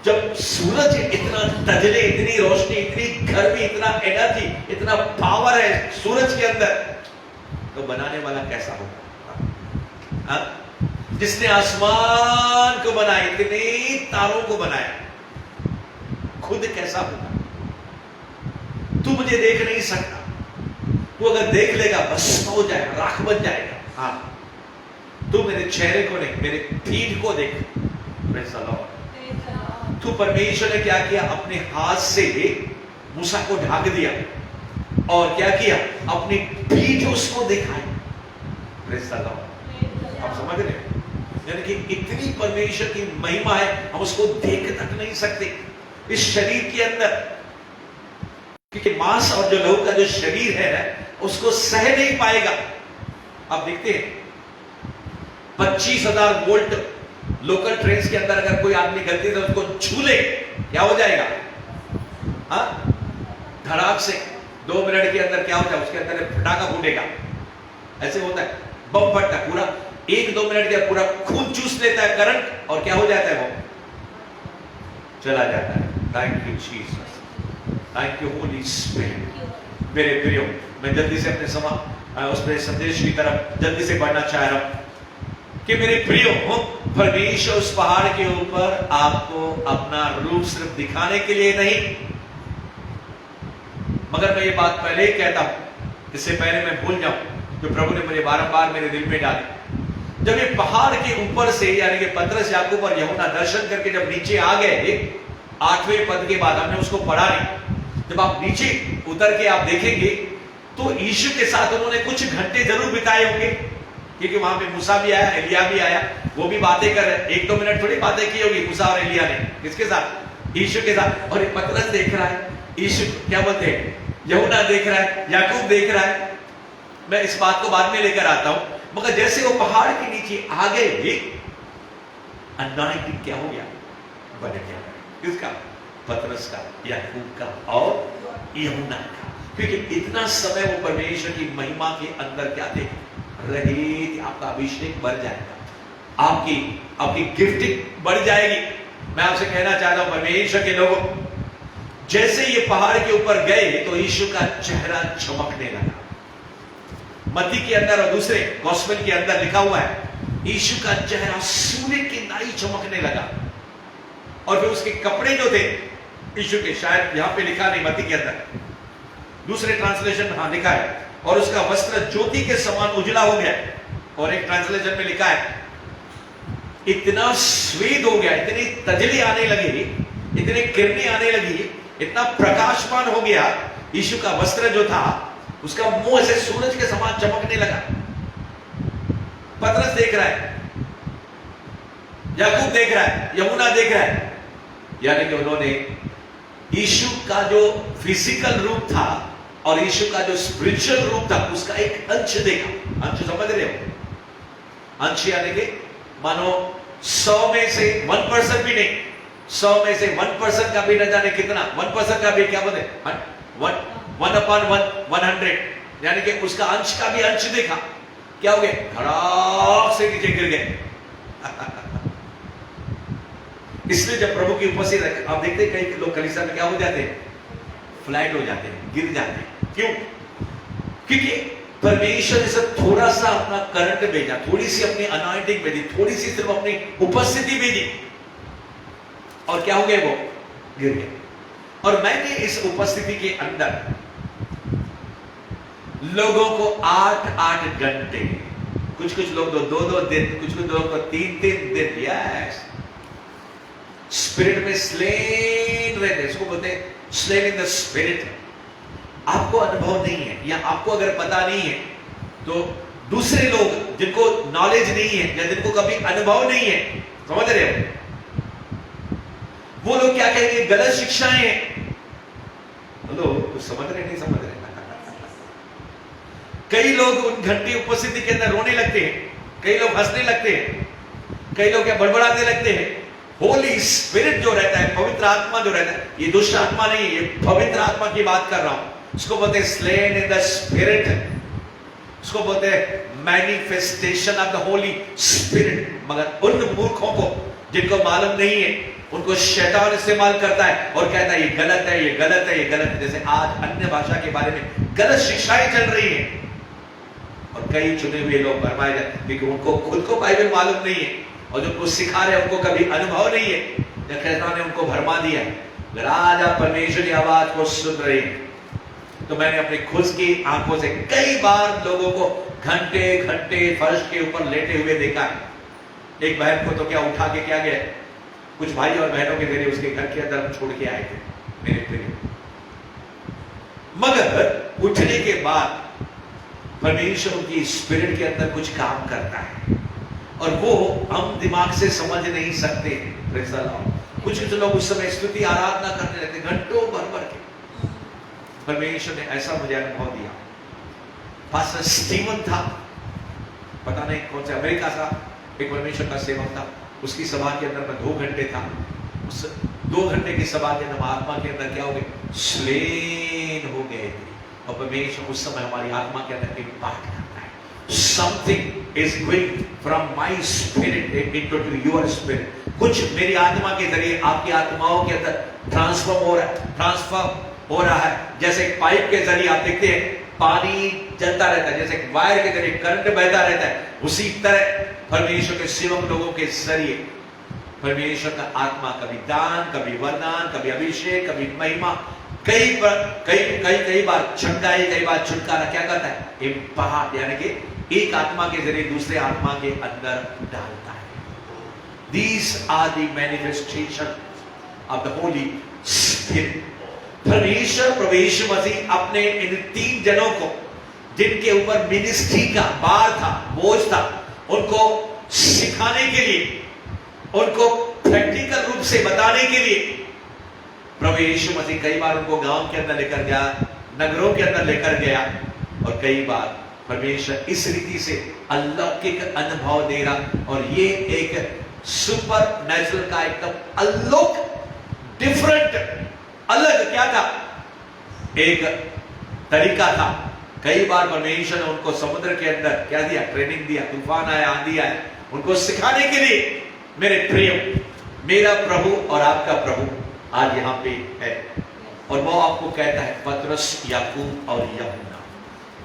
जब सूरज इतना तजले, इतनी रोशनी, इतनी गर्मी, इतना एनर्जी, इतना पावर है सूरज के अंदर, तो बनाने वाला कैसा होगा? जिसने आसमान को बनाया, इतने तारों को बनाया, खुद कैसा होगा? तू मुझे देख नहीं सकता, तू अगर देख लेगा भस्म हो जाएगा, राख बन जाएगा। हाँ, तू मेरे चेहरे को नहीं, मेरे पीठ को देख। तू परमेश्वर ने क्या किया? अपने हाथ से मूसा को ढाक दिया और क्या किया? अपनी पीठ उसको दिखाई। आप समझ रहे हैं? यानी कि इतनी परमेश्वर की महिमा है, हम उसको देख तक नहीं सकते इस शरीर के अंदर, क्योंकि मांस और जो लोग का जो शरीर है उसको सह नहीं पाएगा। आप देखते हैं 25,000 वोल्ट लोकल ट्रेन के अंदर अगर कोई आदमी गलती से उसको छू ले, क्या हो जाएगा? हाँ, धड़ाक से 2 मिनट के अंदर क्या हो जाए? उसके अंदर फटाका फूटेगा। ऐसे होता है, बम फटता है, पूरा 1-2 मिनट के पूरा खून चूस लेता है करंट, और क्या हो जाता है? वो चला जाता है। Thank you Jesus, thank you Holi spirit. मेरे प्रियो, मैं जल्दी से अपने उसमें संदेश की तरफ जल्दी से बढ़ना चाह रहा हूं कि मेरे प्रियो, परमेश्वर उस पहाड़ के ऊपर आपको अपना रूप सिर्फ दिखाने के लिए नहीं, मगर मैं ये बात पहले ही कहता हूं, इससे पहले मैं भूल जाऊं, जो प्रभु ने मुझे बारंबार मेरे दिल में डाली। जब ये पहाड़ के ऊपर से, यानी कि पतरस, याकूब और यूहन्ना दर्शन करके जब नीचे आ गए, 8वें पद के बाद, हमने उसको पढ़ा नहीं, जब आप नीचे उतर के आप देखेंगे तो यीशु के साथ उन्होंने कुछ घंटे जरूर बिताए होंगे, क्योंकि वहां पे मूसा भी आया, एलिया भी आया, वो भी बातें कर रहे। 1-2 मिनट थोड़ी बातें की होगी मूसा और एलिया ने, किसके साथ? यीशु के साथ। और एक पतरस देख रहा है, यीशु क्या बोलते हैं, यूहन्ना देख रहा है, याकूब देख रहा है। मैं इस बात को बाद में लेकर आता हूं, मगर जैसे वो पहाड़ के नीचे आ गए, अनॉइंटिंग क्या हो गया? बन गया। किसका? पतरस का, याकूब का और यूहन्ना का, क्योंकि इतना समय वो परमेश्वर की महिमा के अंदर क्या थे? रहे। आपका अभिषेक बढ़ जाएगा, आपकी गिफ्टिंग बढ़ जाएगी। मैं आपसे कहना चाहता हूं परमेश्वर के लोगों, जैसे ये पहाड़ के ऊपर गए तो यीशु का चेहरा चमकने लगा। मत्ती के अंदर और दूसरे गॉस्पेल के अंदर लिखा हुआ है, यीशु का चेहरा सूर्य की नाई चमकने लगा। और फिर उसके कपड़े जो थे यीशु के, शायद यहां पे लिखा नहीं मत्ती के अंदर, दूसरे ट्रांसलेशन में हाँ लिखा है, और उसका वस्त्र ज्योति के समान उजला हो गया। और एक ट्रांसलेशन में लिखा है, इतना स्वेद हो गया, इतनी तजली आने लगी, इतनी किरणें आने लगी, इतना प्रकाशमान हो गया यीशु का वस्त्र जो था, उसका मुंह ऐसे सूरज के समान चमकने लगा। पतरस देख रहा है, याकूब देख रहा है, यूहन्ना देख रहा है, यानी कि उन्होंने यीशु का जो फिजिकल रूप था और यीशु का जो स्पिरिचुअल रूप था, उसका एक अंश देखा। अंश समझ रहे हो? अंश यानी कि मानो 100 में से 1% भी नहीं, 100 में से 1% का भी न जाने कितना, 1% का भी क्या बोले, 1/100, यानी कि उसका अंश का भी अंश देखा। क्या हो गया? धड़ाक से नीचे गिर गए। इसलिए जब प्रभु की उपस्थिति, आप देखते हैं कई लोग कलीसिया में क्या हो जाते हैं? फ्लैट हो जाते हैं, गिर जाते हैं। क्यों? क्योंकि परमेश्वर ने सब थोड़ा सा अपना करंट भेजा, थोड़ी सी अपनी अनॉइंटिंग भेजी, थोड़ी सी सिर्फ अपनी उपस्थिति भेजी, और क्या हो गए? वो गिर गए। और मैंने इस उपस्थिति के अंदर लोगों को 8-8 घंटे, कुछ लोग तो 2-2 दिन, कुछ लोग तो 3-3 दिन, यस, स्पिरिट में स्लेन रहते, इसको बोलते हैं स्लेन इन द स्पिरिट। आपको अनुभव नहीं है, या आपको अगर पता नहीं है, तो दूसरे लोग जिनको नॉलेज नहीं है या जिनको कभी अनुभव नहीं है, समझ रहे हो, वो लोग क्या कहेंगे? गलत शिक्षाएं हैं। हेलो, कुछ समझ रहे नहीं समझ रहे? कई लोग उन घंटे उपस्थिति के अंदर रोने लगते हैं, कई लोग हंसने लगते हैं, कई लोग क्या बड़बड़ाने लगते हैं। होली स्पिरिट जो रहता है, पवित्र आत्मा जो रहता है, ये दुष्ट आत्मा नहीं है, ये पवित्र आत्मा की बात कर रहा हूं। इसको बोलते हैं स्लेन इन द स्पिरिट, इसको बोलते हैं manifestation of the Holi spirit. मगर उन मूर्खों को जिनको मालूम नहीं है उनको शैतान इस्तेमाल करता है और कहता है ये गलत है, ये गलत है, ये गलत है। जैसे आज अन्य भाषा के बारे में गलत शिक्षाएं चल रही हैं और कई चुने हुए लोग भरमाए जाते क्योंकि उनको खुद को बाइबल मालूम नहीं है और जो कुछ सिखा रहे हैं उनको कभी अनुभव नहीं है, या शैतान ने उनको भरमा दिया। अगर आज आप परमेश्वर की आवाज को सुन रहे हैं तो मैंने अपनी खुद की आंखों से कई बार लोगों को घंटे घंटे फर्श के ऊपर लेटे हुए देखा है। एक बहन को तो क्या उठा के क्या गया, कुछ भाई और बहनों के जरिए उसके घर के अंदर छोड़ के आए थे मेरे प्रिय। मगर उठने के बाद परमेश्वर की स्पिरिट के अंदर कुछ काम करता है और वो हम दिमाग से समझ नहीं सकते। कुछ लोग उस समय स्तुति आराधना करने लगते घंटों भर भर के। परमेश्वर ने ऐसा मुझे अनुभव दिया। पास्टर स्टीवन था, पता नहीं कौन से अमेरिका का एक परमेश्वर का सेवक था, उसकी सभा के अंदर मैं 2 घंटे था। उस 2 घंटे की सभा के अंदर आत्मा के अंदर क्या हो गए, स्लेन हो गए थे। और परमेश्वर उस समय हमारी आत्मा के अंदर इम्पैक्ट करता है। Something is going from my spirit into your spirit. कुछ मेरी आत्मा के जरिए आपकी आत्माओं के अंदर ट्रांसफॉर्म हो रहा है। जैसे एक पाइप के जरिए आप देखते हैं पानी चलता रहता है, जैसे वायर के जरिए करंट बहता रहता है, उसी तरह परमेश्वर के सेवक लोगों के जरिए परमेश्वर का आत्मा कभी दान, कभी वरदान, कभी अभिषेक, कभी महिमा, कई बार छंटाई, कई बार छुटकारा क्या करता है, इम्पार्ट, यानी कि एक आत्मा के जरिए दूसरे आत्मा के अंदर डालता है। These are the manifestation of the Holy Spirit. परमेश्वर प्रवेश मसीह अपने इन 3 जनों को जिनके ऊपर मिनिस्ट्री का भार था, बोझ था, उनको सिखाने के लिए, उनको प्रैक्टिकल रूप से बताने के लिए प्रवेश मसीह कई बार उनको गांव के अंदर लेकर गया, नगरों के अंदर लेकर गया और कई बार परमेश्वर इस रीति से अलौकिक अनुभव दे रहा। और ये एक सुपर नेचुरल का एकदम अलौक डिफरेंट अलग क्या था, एक तरीका था। कई बार परमेश्वर ने उनको समुद्र के अंदर क्या दिया, ट्रेनिंग दिया, तूफान आया, आंधी आया, उनको सिखाने के लिए। मेरे प्रिय, मेरा प्रभु और आपका प्रभु आज यहां पे है और वो आपको कहता है, पतरस, याकूब और यूहन्ना,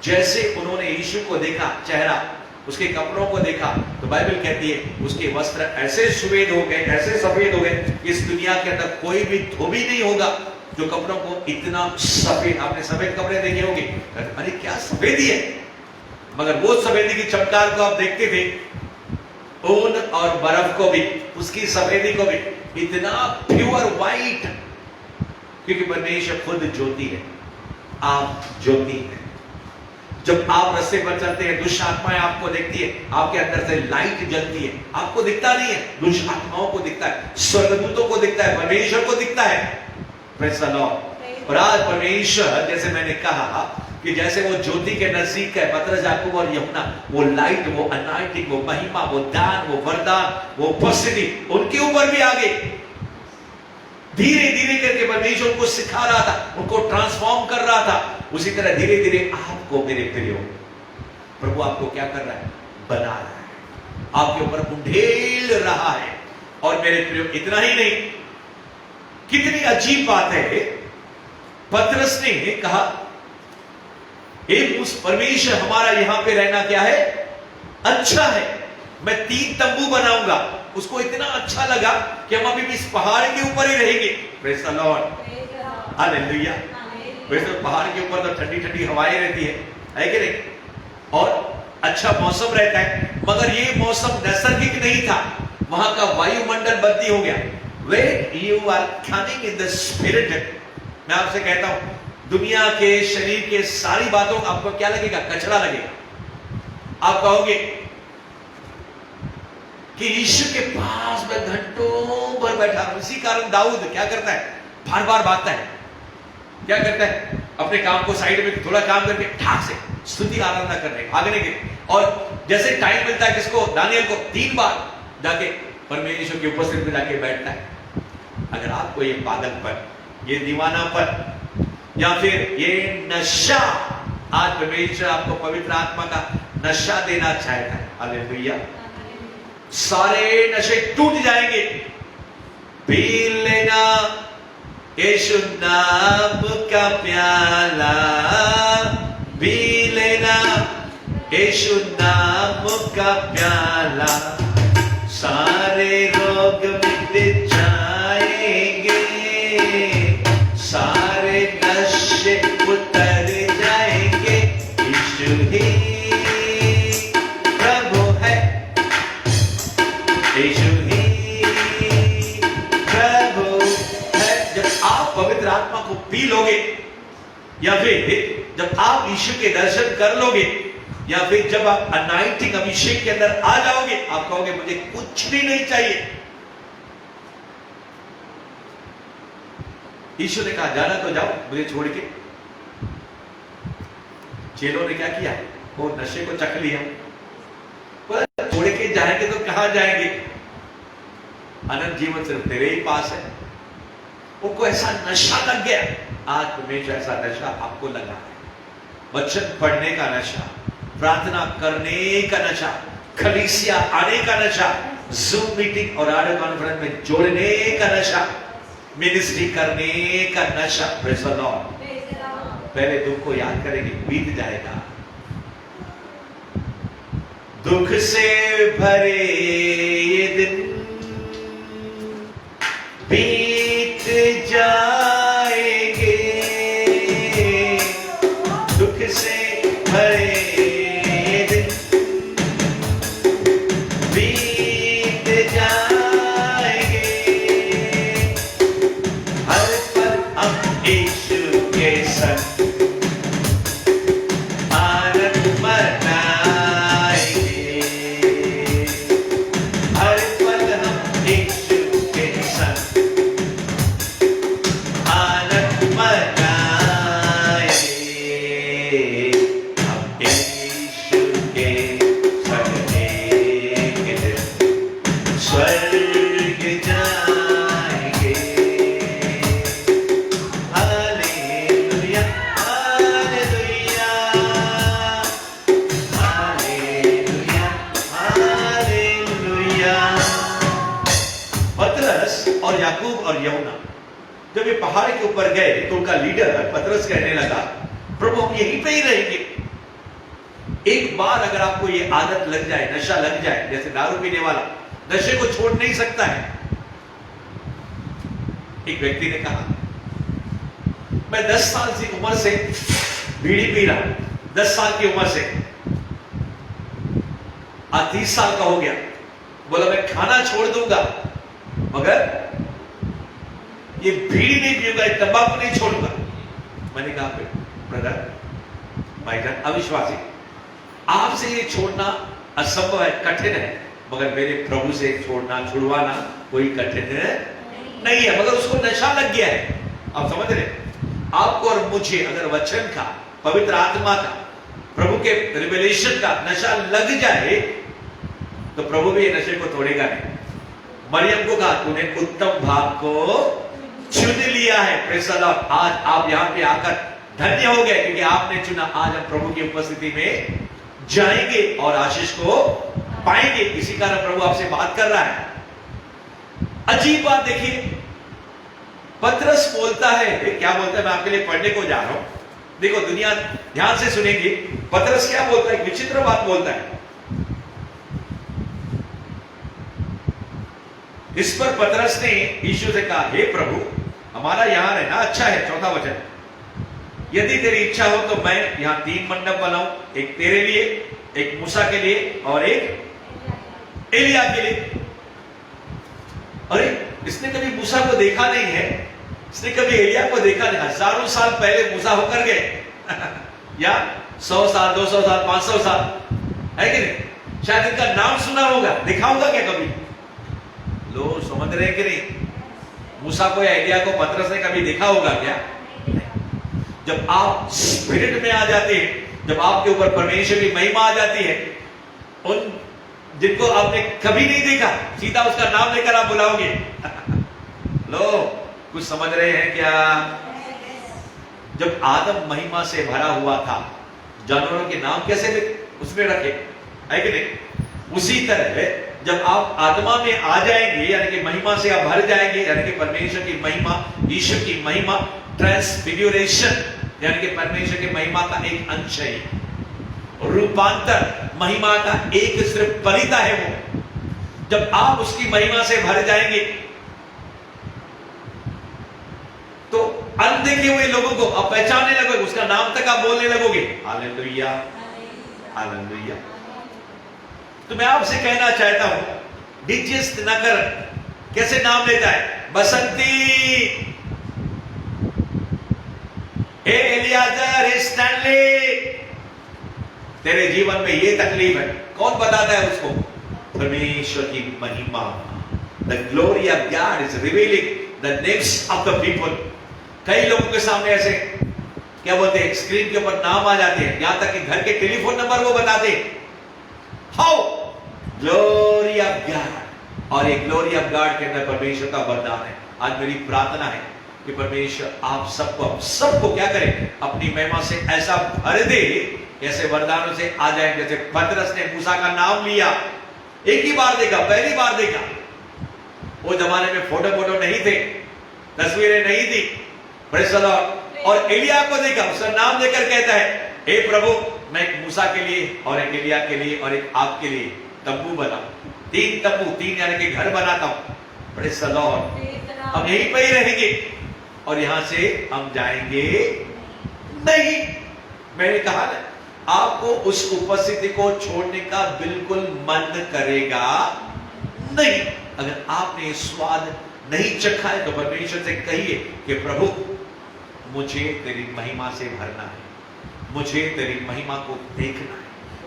जैसे उन्होंने यीशु को देखा, चेहरा, उसके कपड़ों को देखा, तो बाइबल कहती है उसके वस्त्र ऐसे सफेद हो गए, ऐसे सफेद हो गए, इस दुनिया के अंदर कोई भी धोबी नहीं होगा जो कपड़ों को इतना सफेद। आपने सफेद कपड़े देखे होंगे, अरे क्या सफेदी है, मगर वो सफेदी की चमकार को आप देखते थे, ऊन और बर्फ को भी, उसकी सफेदी को भी, इतना प्योर व्हाइट, क्योंकि परमेश्वर खुद ज्योति है, आप ज्योति हैं। जब आप रास्ते पर चलते हैं, दुष्ट आत्माएं आपको देखती है, आपके अंदर से लाइट जलती है, आपको दिखता नहीं है, दुष्ट आत्माओं को दिखता है, स्वर्गदूतों को दिखता है, परमेश्वर को दिखता है। Praise the Lord. और आज परमेश्वर, जैसे मैंने कहा कि जैसे वो ज्योति के नजदीक है, पतरस, याकूब और यूहन्ना, वो लाइट, वो अनॉइंटिंग, वो महिमा, वो दान, वो वरदान, वो उपस्थिति उनके ऊपर भी आ गई। धीरे धीरे करके परमेश्वर उनको सिखा रहा था, उनको ट्रांसफॉर्म कर रहा था। उसी तरह धीरे धीरे आपको, मेरे प्रियो, प्रभु आपको क्या कर रहा है, बना रहा है, आपके ऊपर उंडेल रहा है। और मेरे प्रियो, इतना ही नहीं, कितनी अजीब बात है, पतरस ने कहा, उस परमेश्वर, हमारा यहां पे रहना क्या है, अच्छा है, मैं 3 तंबू बनाऊंगा। उसको इतना अच्छा लगा कि हम अभी भी इस पहाड़ के ऊपर ही रहेंगे। Praise the Lord, hallelujah. वैसे पहाड़ के ऊपर तो ठंडी ठंडी हवाएं रहती है कि नहीं, और अच्छा मौसम रहता है, मगर ये मौसम नैसर्गिक नहीं था, वहां का वायुमंडल बदली हो गया। When you are coming in the spirit, मैं आपसे कहता हूं, दुनिया के, शरीर के सारी बातों का आपको क्या लगेगा, कचरा लगेगा। आप कहोगे कि यीशु के पास मैं घंटों भर बैठा हूं। इसी कारण दाऊद क्या करता है, बार बार भागता है, क्या करता है, अपने काम को साइड में थोड़ा काम करके ठाक से स्तुति आराधना करने, भागने के, और जैसे टाइम मिलता है किसको, दानियल को, 3 बार जाके परमेश्वर की उपस्थिति में जाके बैठता है। अगर आपको ये पागलपन, ये दीवानापन, या फिर ये नशा, आज परमेश्वर आपको पवित्र आत्मा का नशा देना चाहता है, हालेलुया। सारे नशे टूट जाएंगे। पी लेना यीशु नाम का प्याला, पी लेना यीशु नाम का प्याला, सारे रोग मिट जाएंगे, सारे नशे उतर जाएंगे। यीशु ही प्रभु है, यीशु ही प्रभु है। जब आप पवित्र आत्मा को पी लोगे, या फिर जब आप यीशु के दर्शन कर लोगे, या फिर जब आप अनाइंटिंग अभिषेक के अंदर आ जाओगे, आप कहोगे मुझे कुछ भी नहीं चाहिए। यीशु ने कहा जाना तो जाओ मुझे छोड़ के। चेलों ने क्या किया? वो नशे को चख लिया। बोला छोड़ के जाएंगे तो कहां जाएंगे? अनंत जीवन सिर्फ तेरे ही पास है। उनको ऐसा नशा लग गया। आज हमेशा ऐसा नशा आपको लगा है। वचन पढ़ने का नशा, प्रार्थना करने का नशा, कलीसिया आने का नशा, जूम मीटिंग और ऑडियो कॉन्फ्रेंस में जोड़ने का नशा, मिनिस्ट्री करने का नशा। Praise the Lord. पहले दुख को याद करेंगे, बीत जाएगा। दुख से भरे ये दिन बीत जाएंगे, दुख से भरे ये दिन बीत जाएंगे, हर पल हम यीशु के संग आनंद मनाएंगे, हर पल हम यीशु के संग आनंद मनाएंगे, हम यीशु के संग एक दिन स्वर्ग जाएंगे। Hallelujah, hallelujah, hallelujah, hallelujah. पतरस और याकूब और यूहन्ना जब ये पहाड़ के ऊपर गए तो उनका लीडर पतरस कहने लगा, प्रभु हम यहीं पे ही रहेंगे। एक बार अगर आपको ये आदत लग जाए, नशा लग जाए, जैसे दारू पीने वाला नशे को छोड़ नहीं सकता है। एक व्यक्ति ने कहा, मैं 10 साल की उम्र से बीड़ी पी रहा हूं, 10 साल की उम्र से, आज 30 साल का हो गया। बोला मैं खाना छोड़ दूंगा मगर ये बीड़ी नहीं पीऊंगा, ये तंबाकू नहीं छोड़ूंगा। मैंने कहा ब्रदर, भाईजान, अविश्वासी, आपसे ये छोड़ना असंभव है, कठिन है, मगर मेरे प्रभु से छोड़ना, छुड़वाना कोई कठिन नहीं है, मगर उसको नशा लग गया है। आप समझ रहे? आपको और मुझे अगर वचन का, पवित्र आत्मा का, प्रभु के रिवेलेशन का नशा लग जाए तो प्रभु भी ये नशे को तोड़ेगा नहीं। मरियम को कहा तूने उत्तम भाग को चुन लिया है। Praise the Lord. आज आप यहां पे आकर धन्य हो गए क्योंकि आपने चुना। आज हम प्रभु की उपस्थिति में जाएंगे और आशीष को पाएंगे। इसी कारण प्रभु आपसे बात कर रहा है। अजीब बात देखिए, पतरस बोलता है, क्या बोलता है, मैं आपके लिए पढ़ने को जा रहा हूं। देखो दुनिया ध्यान से सुनेगी, पतरस क्या बोलता है, विचित्र बात बोलता है। इस पर पतरस ने यीशु से कहा, हे प्रभु, हमारा यहां रहना अच्छा है। चौथा वचन, यदि तेरी इच्छा हो तो मैं यहां 3 मंडप बनाऊं, एक तेरे लिए, एक मूसा के लिए और एक एलिया के लिए। अरे इसने कभी मूसा को देखा नहीं है, इसने कभी एलिया को देखा नहीं। हजारों साल पहले मूसा होकर गए या 100 साल, 200 साल, 500 साल, है कि नहीं? शायद इनका नाम सुना होगा, देखा होगा क्या कभी? लोग समझ रहे कि नहीं? मूसा को या एलिया को पतरस ने कभी देखा होगा क्या? जब आप स्पिरिट में आ जाते हैं, जब आपके ऊपर परमेश्वर की महिमा आ जाती है, उन जिनको आपने कभी नहीं देखा, सीधा उसका नाम लेकर आप बुलाओगे। लो कुछ समझ रहे हैं क्या? जब आदम महिमा से भरा हुआ था, जानवरों के नाम कैसे उसने रखे, है कि नहीं? उसी तरह जब आप आत्मा में आ जाएंगे, यानी कि महिमा से आप भर जाएंगे, यानी कि परमेश्वर की महिमा, ईश्वर की महिमा, ट्रांसफिग्यूरेशन यानी कि परमेश्वर की महिमा का एक अंश है, रूपांतर महिमा का एक सिर्फ फलिता है वो। जब आप उसकी महिमा से भर जाएंगे तो अनदेखे हुए लोगों को आप पहचानने लगोगे, उसका नाम तक आप बोलने लगोगे। Hallelujah, hallelujah. तो मैं आपसे कहना चाहता हूं, डीजीएस दिनकर कैसे नाम लेता है, बसंती, हे एलियाजर, हे स्टैनली, तेरे जीवन में ये तकलीफ है, कौन बताता है उसको? परमेश्वर की महिमा। The glory of God is revealing the names of the people. कई लोगों के सामने ऐसे क्या बोलते हैं, स्क्रीन के ऊपर नाम आ जाते हैं, यहां तक कि घर के टेलीफोन नंबर वो बताते हैं। हाउ ग्लोरी ऑफ गॉड, और ये ग्लोरी ऑफ गॉड के अंदर परमेश्वर का वरदान है। आज मेरी प्रार्थना है कि परमेश्वर आप सबको क्या करे, अपनी महिमा से ऐसा भर दे, ऐसे वरदानों से आ जाए। जैसे पतरस ने मूसा का नाम लिया, एक ही बार देखा, पहली बार देखा। वो जमाने में फोटो नहीं थे, तस्वीरें नहीं थी, प्रेज़ द लॉर्ड। और एलिया को देखा, उसका नाम लेकर कहता है, हे प्रभु, मैं एक मूसा के लिए और एक एलिया के लिए और एक आपके लिए तंबू बनाऊं, 3 तंबू, 3 यानी कि घर बनाता हूं, प्रेज़ द लॉर्ड। हम यहीं पे ही रहेंगे और यहां से हम जाएंगे नहीं। मैंने कहा ना, आपको उस उपस्थिति को छोड़ने का बिल्कुल मन करेगा नहीं। अगर आपने स्वाद नहीं चखा है तो परमेश्वर से कहिए कि प्रभु, मुझे तेरी महिमा से भरना है, मुझे तेरी महिमा को देखना है,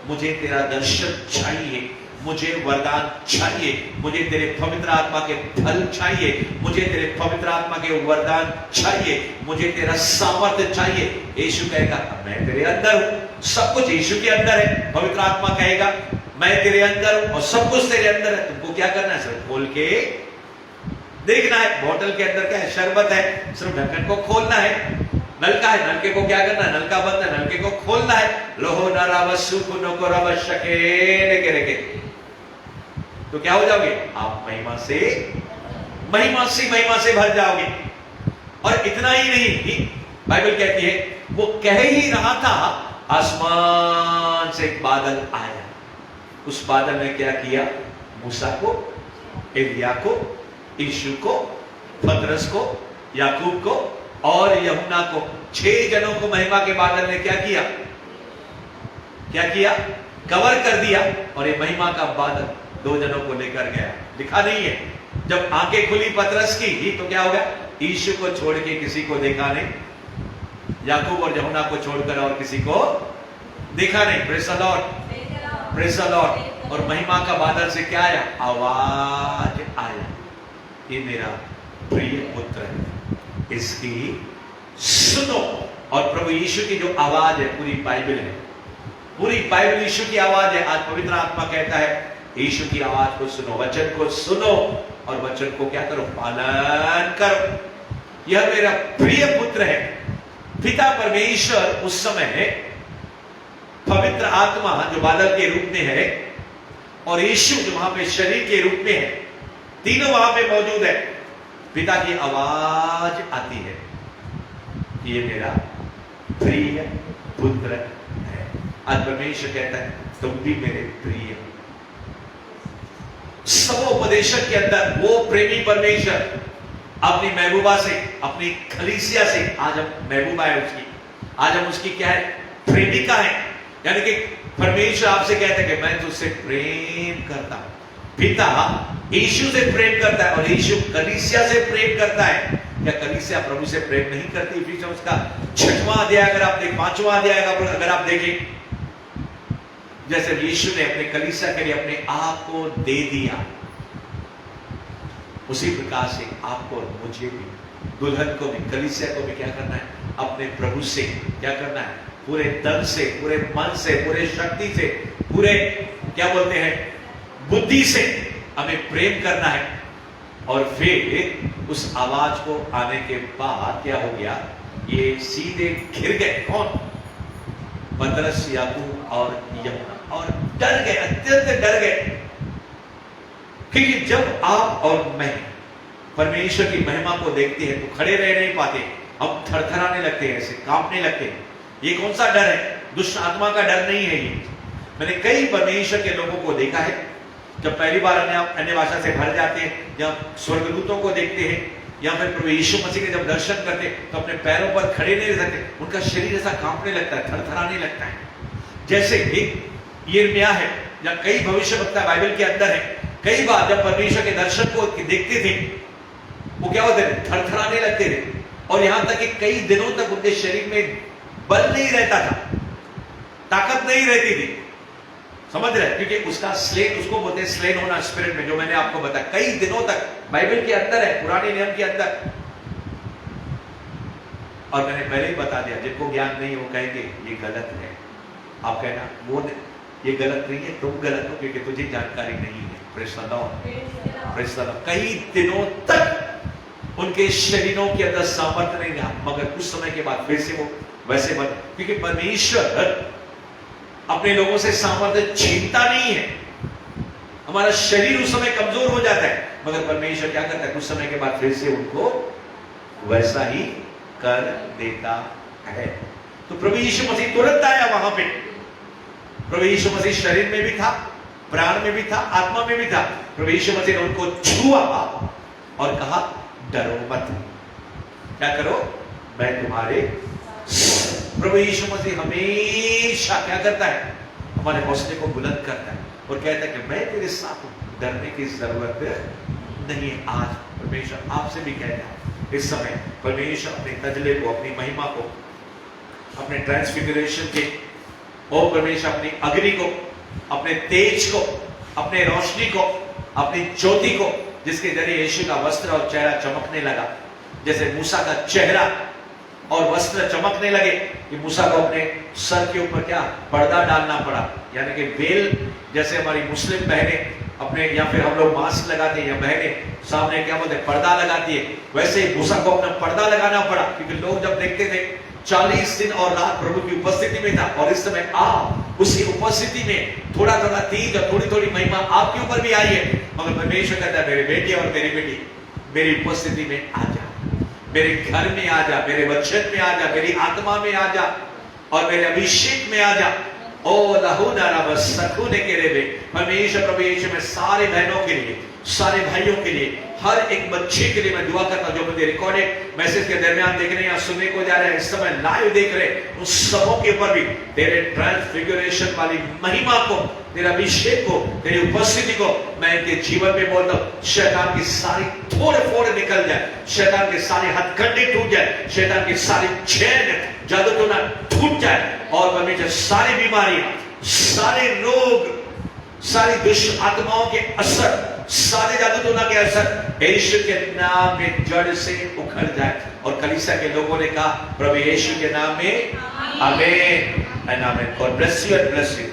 मुझे तेरा दर्शन चाहिए, मुझे वरदान चाहिए, मुझे तेरे पवित्र आत्मा के फल चाहिए, मुझे तेरे पवित्र आत्मा के वरदान चाहिए, मुझे तेरा सामर्थ्य चाहिए। यीशु कहेगा, मैं तेरे अंदर हूं, सब कुछ यीशु के अंदर है। पवित्र आत्मा कहेगा, मैं तेरे अंदर हूं और सब कुछ तेरे अंदर है। तुमको क्या करना है? सिर्फ खोल के देखना है। बोतल के अंदर क्या है? शरबत है, सिर्फ ढक्कन को खोलना है। नलका है, नलके को क्या करना है? नलका बंद है, नलके को खोलना है। लोहो नरावसु कुनको रवशके नेके, तो क्या हो जाओगे आप? महिमा से भर जाओगे। और इतना ही नहीं, बाइबल कहती है, वो कह ही रहा था, आसमान से एक बादल आया। उस बादल ने क्या किया? मूसा को, एलिया को, यीशु को, पतरस को, याकूब को और यूहन्ना को, 6 जनों को महिमा के बादल ने क्या किया? कवर कर दिया। और ये महिमा का बादल 2 जनों को लेकर गया। लिखा नहीं है, जब आंखें खुली पतरस की तो क्या हो गया? यीशु को छोड़ के किसी को देखा नहीं, याकूब और यूहन्ना को छोड़कर और किसी को देखा नहीं। Praise the Lord, praise the Lord. और महिमा का बादल से क्या आया? आवाज आया, ये मेरा प्रिय पुत्र है, इसकी सुनो। और प्रभु यीशु की जो आवाज है, पूरी बाइबल है, पूरी बाइबल यीशु की आवाज है। आज पवित्र आत्मा कहता है, यीशु की आवाज को सुनो, वचन को सुनो और वचन को क्या करो? पालन करो। यह मेरा प्रिय पुत्र है। पिता परमेश्वर उस समय पवित्र आत्मा जो बादल के रूप में है और यीशु जो वहां पे शरीर के रूप में है, तीनों वहां पे मौजूद है। पिता की आवाज आती है, ये मेरा प्रिय पुत्र है। आज परमेश्वर कहता है, तुम भी मेरे प्रिय हो। सबोपदेशक के अंदर वो प्रेमी परमेश्वर अपनी महबूबा से, अपनी कलीसिया से, आज हम महबूबा है उसकी, आज हम उसकी क्या है? प्रेमिका है। यानी कि परमेश्वर आपसे कहता है कि मैं तुझसे प्रेम करता हूं। पिता यीशु से प्रेम करता है और यीशु कलीसिया से प्रेम करता है। क्या कलीसिया प्रभु से प्रेम नहीं करती? इफिसियों का 6वां अध्याय अगर आप देखें, 5वां अध्याय अगर आप देखें, जैसे यीशु ने अपने कलीसिया के लिए अपने आप को दे दिया, उसी प्रकार से आपको और मुझे भी, दुल्हन को भी, कलीसिया को भी क्या करना है? अपने प्रभु से क्या करना है? पूरे तन से, पूरे मन से, पूरे शक्ति से, पूरे क्या बोलते हैं? बुद्धि से हमें प्रेम करना है। और फिर उस आवाज को आने के बाद क्या हो गया? ये सीधे घिर गए। कौन? पतरस, याकूब और यूहन्ना, और डर गए, अत्यंत डर गए। क्योंकि जब आप और मैं परमेश्वर की महिमा को देखते हैं तो खड़े रह नहीं पाते, हम थरथराने लगते हैं, ऐसे कांपने लगते हैं। ये कौन सा डर है? दुष्ट आत्मा का डर नहीं है ये। मैंने कई परमेश्वर के लोगों को देखा है, जब पहली बार अन्य भाषा से भर जाते हैं या स्वर्गदूतों को देखते हैं या फिर प्रभु यीशु मसीह के जब दर्शन करते तो अपने पैरों पर खड़े नहीं रह सकते, उनका शरीर ऐसा कांपने लगता है, थरथराने लगता है। जैसे एक यिर्मयाह है या कई भविष्यवक्ता बाइबल के अंदर है, कई बार जब परमेश्वर के दर्शन को देखते थे वो क्या होते थे? थरथराने लगते थे, और यहां तक कि कई दिनों तक उनके शरीर में बल नहीं रहता था, ताकत नहीं रहती थी। समझ रहे? क्योंकि उसका स्लेन, उसको बोलते हैं स्लेन होना स्पिरिट में, जो मैंने आपको बताया कई दिनों तक बाइबल के अंदर है, पुराने नियम के अंदर। और मैंने पहले ही बता दिया, जिनको ज्ञान नहीं वो कहेंगे ये गलत है। आप कहना वो ये गलत नहीं है, तुम गलत हो क्योंकि तुझे जानकारी नहीं है। Praise the Lord. कई दिनों तक उनके शरीरों के अंदर सामर्थ्य नहीं रहा, मगर कुछ समय के बाद फिर से वो वैसे बन, क्योंकि परमेश्वर अपने लोगों से सामर्थ्य छीनता नहीं है। हमारा शरीर उस समय कमजोर हो जाता है, मगर परमेश्वर क्या करता है? कुछ समय के बाद फिर से उनको वैसा ही कर देता है। तो प्रभु यीशु मसीह तुरंत आया वहां पे। प्रभु यीशु मसीह शरीर में भी था, प्राण में भी था, आत्मा में भी था। प्रभु यीशु मसीह ने उनको छुआ और कहा डरो मत, क्या करो? मैं तुम्हारे। प्रभु यीशु मसीह हमेशा क्या करता है? हमारे हौसले को बुलंद करता है और कहता है कि मैं तेरे साथ हूं, डरने की जरूरत नहीं है। आज परमेश्वर आपसे भी कहता है, इस समय परमेश्वर अपने तजले को, अपनी महिमा को, अपने ट्रांसफिगरेशन के, और परमेश्वर अपनी अग्नि को, अपने तेज को, अपने रोशनी को, अपनी ज्योति को, जिसके जरिए यीशु का वस्त्र और चेहरा चमकने लगा, जैसे मूसा का चेहरा और वस्त्र चमकने लगे कि मूसा को अपने सर के ऊपर क्या पर्दा डालना पड़ा, यानी कि वेल, जैसे हमारी मुस्लिम बहनें अपने, या फिर हम लोग मास्क लगाते हैं, या बहनें सामने क्या बोलते हैं पर्दा लगाती है, वैसे ही मूसा को अपना पर्दा लगाना पड़ा। क्योंकि लोग जब देखते थे 40 दिन और रात प्रभु की उपस्थिति में था, और इस समय आप उसकी उपस्थिति में थोड़ा थोड़ा तेज और थोड़ी थोड़ी महिमा आपके ऊपर भी आई है, मगर परमेश्वर कहता है मेरे बेटे और मेरी बेटी, मेरी उपस्थिति में आ जा, मेरे घर में आ जा, मेरे वचन में आ जा, मेरी आत्मा में आ जा, और मेरे अभिषेक में आ जा। ओ लहू नारा बस सखूने के रे, परमेश्वर प्रभु यीशु में सारे बहनों के लिए, सारे भाइयों के लिए, हर एक बच्चे के लिए मैं दुआ करता हूं, जो मुझे रिकॉर्डेड मैसेज के दरमियान देख रहे हैं या सुनने को जा रहे हैं, इस समय लाइव देख रहे हैं, उन सबों के ऊपर भी तेरे ट्रांसफिगरेशन वाली महिमा को, तेरे अभिषेक को, तेरी उपस्थिति को मैं इनके जीवन में बोलता हूं। शैतान की सारी थोड़े फोड़े निकल जाए, शैतान के सारे हथकंडे टूट जाए, शैतान की सारी चैन जादू टोना टूट जाए, और परमेश्वर सारी बीमारियां, सारे रोग, सारी दुष्ट आत्माओं के असर, सारे जादू टोना के असर यीशु के नाम में जड़ से उखड़ जाए। और कलीसिया के लोगों ने कहा प्रभु यीशु के नाम में आमीन एंड आमीन। God bless you and bless you.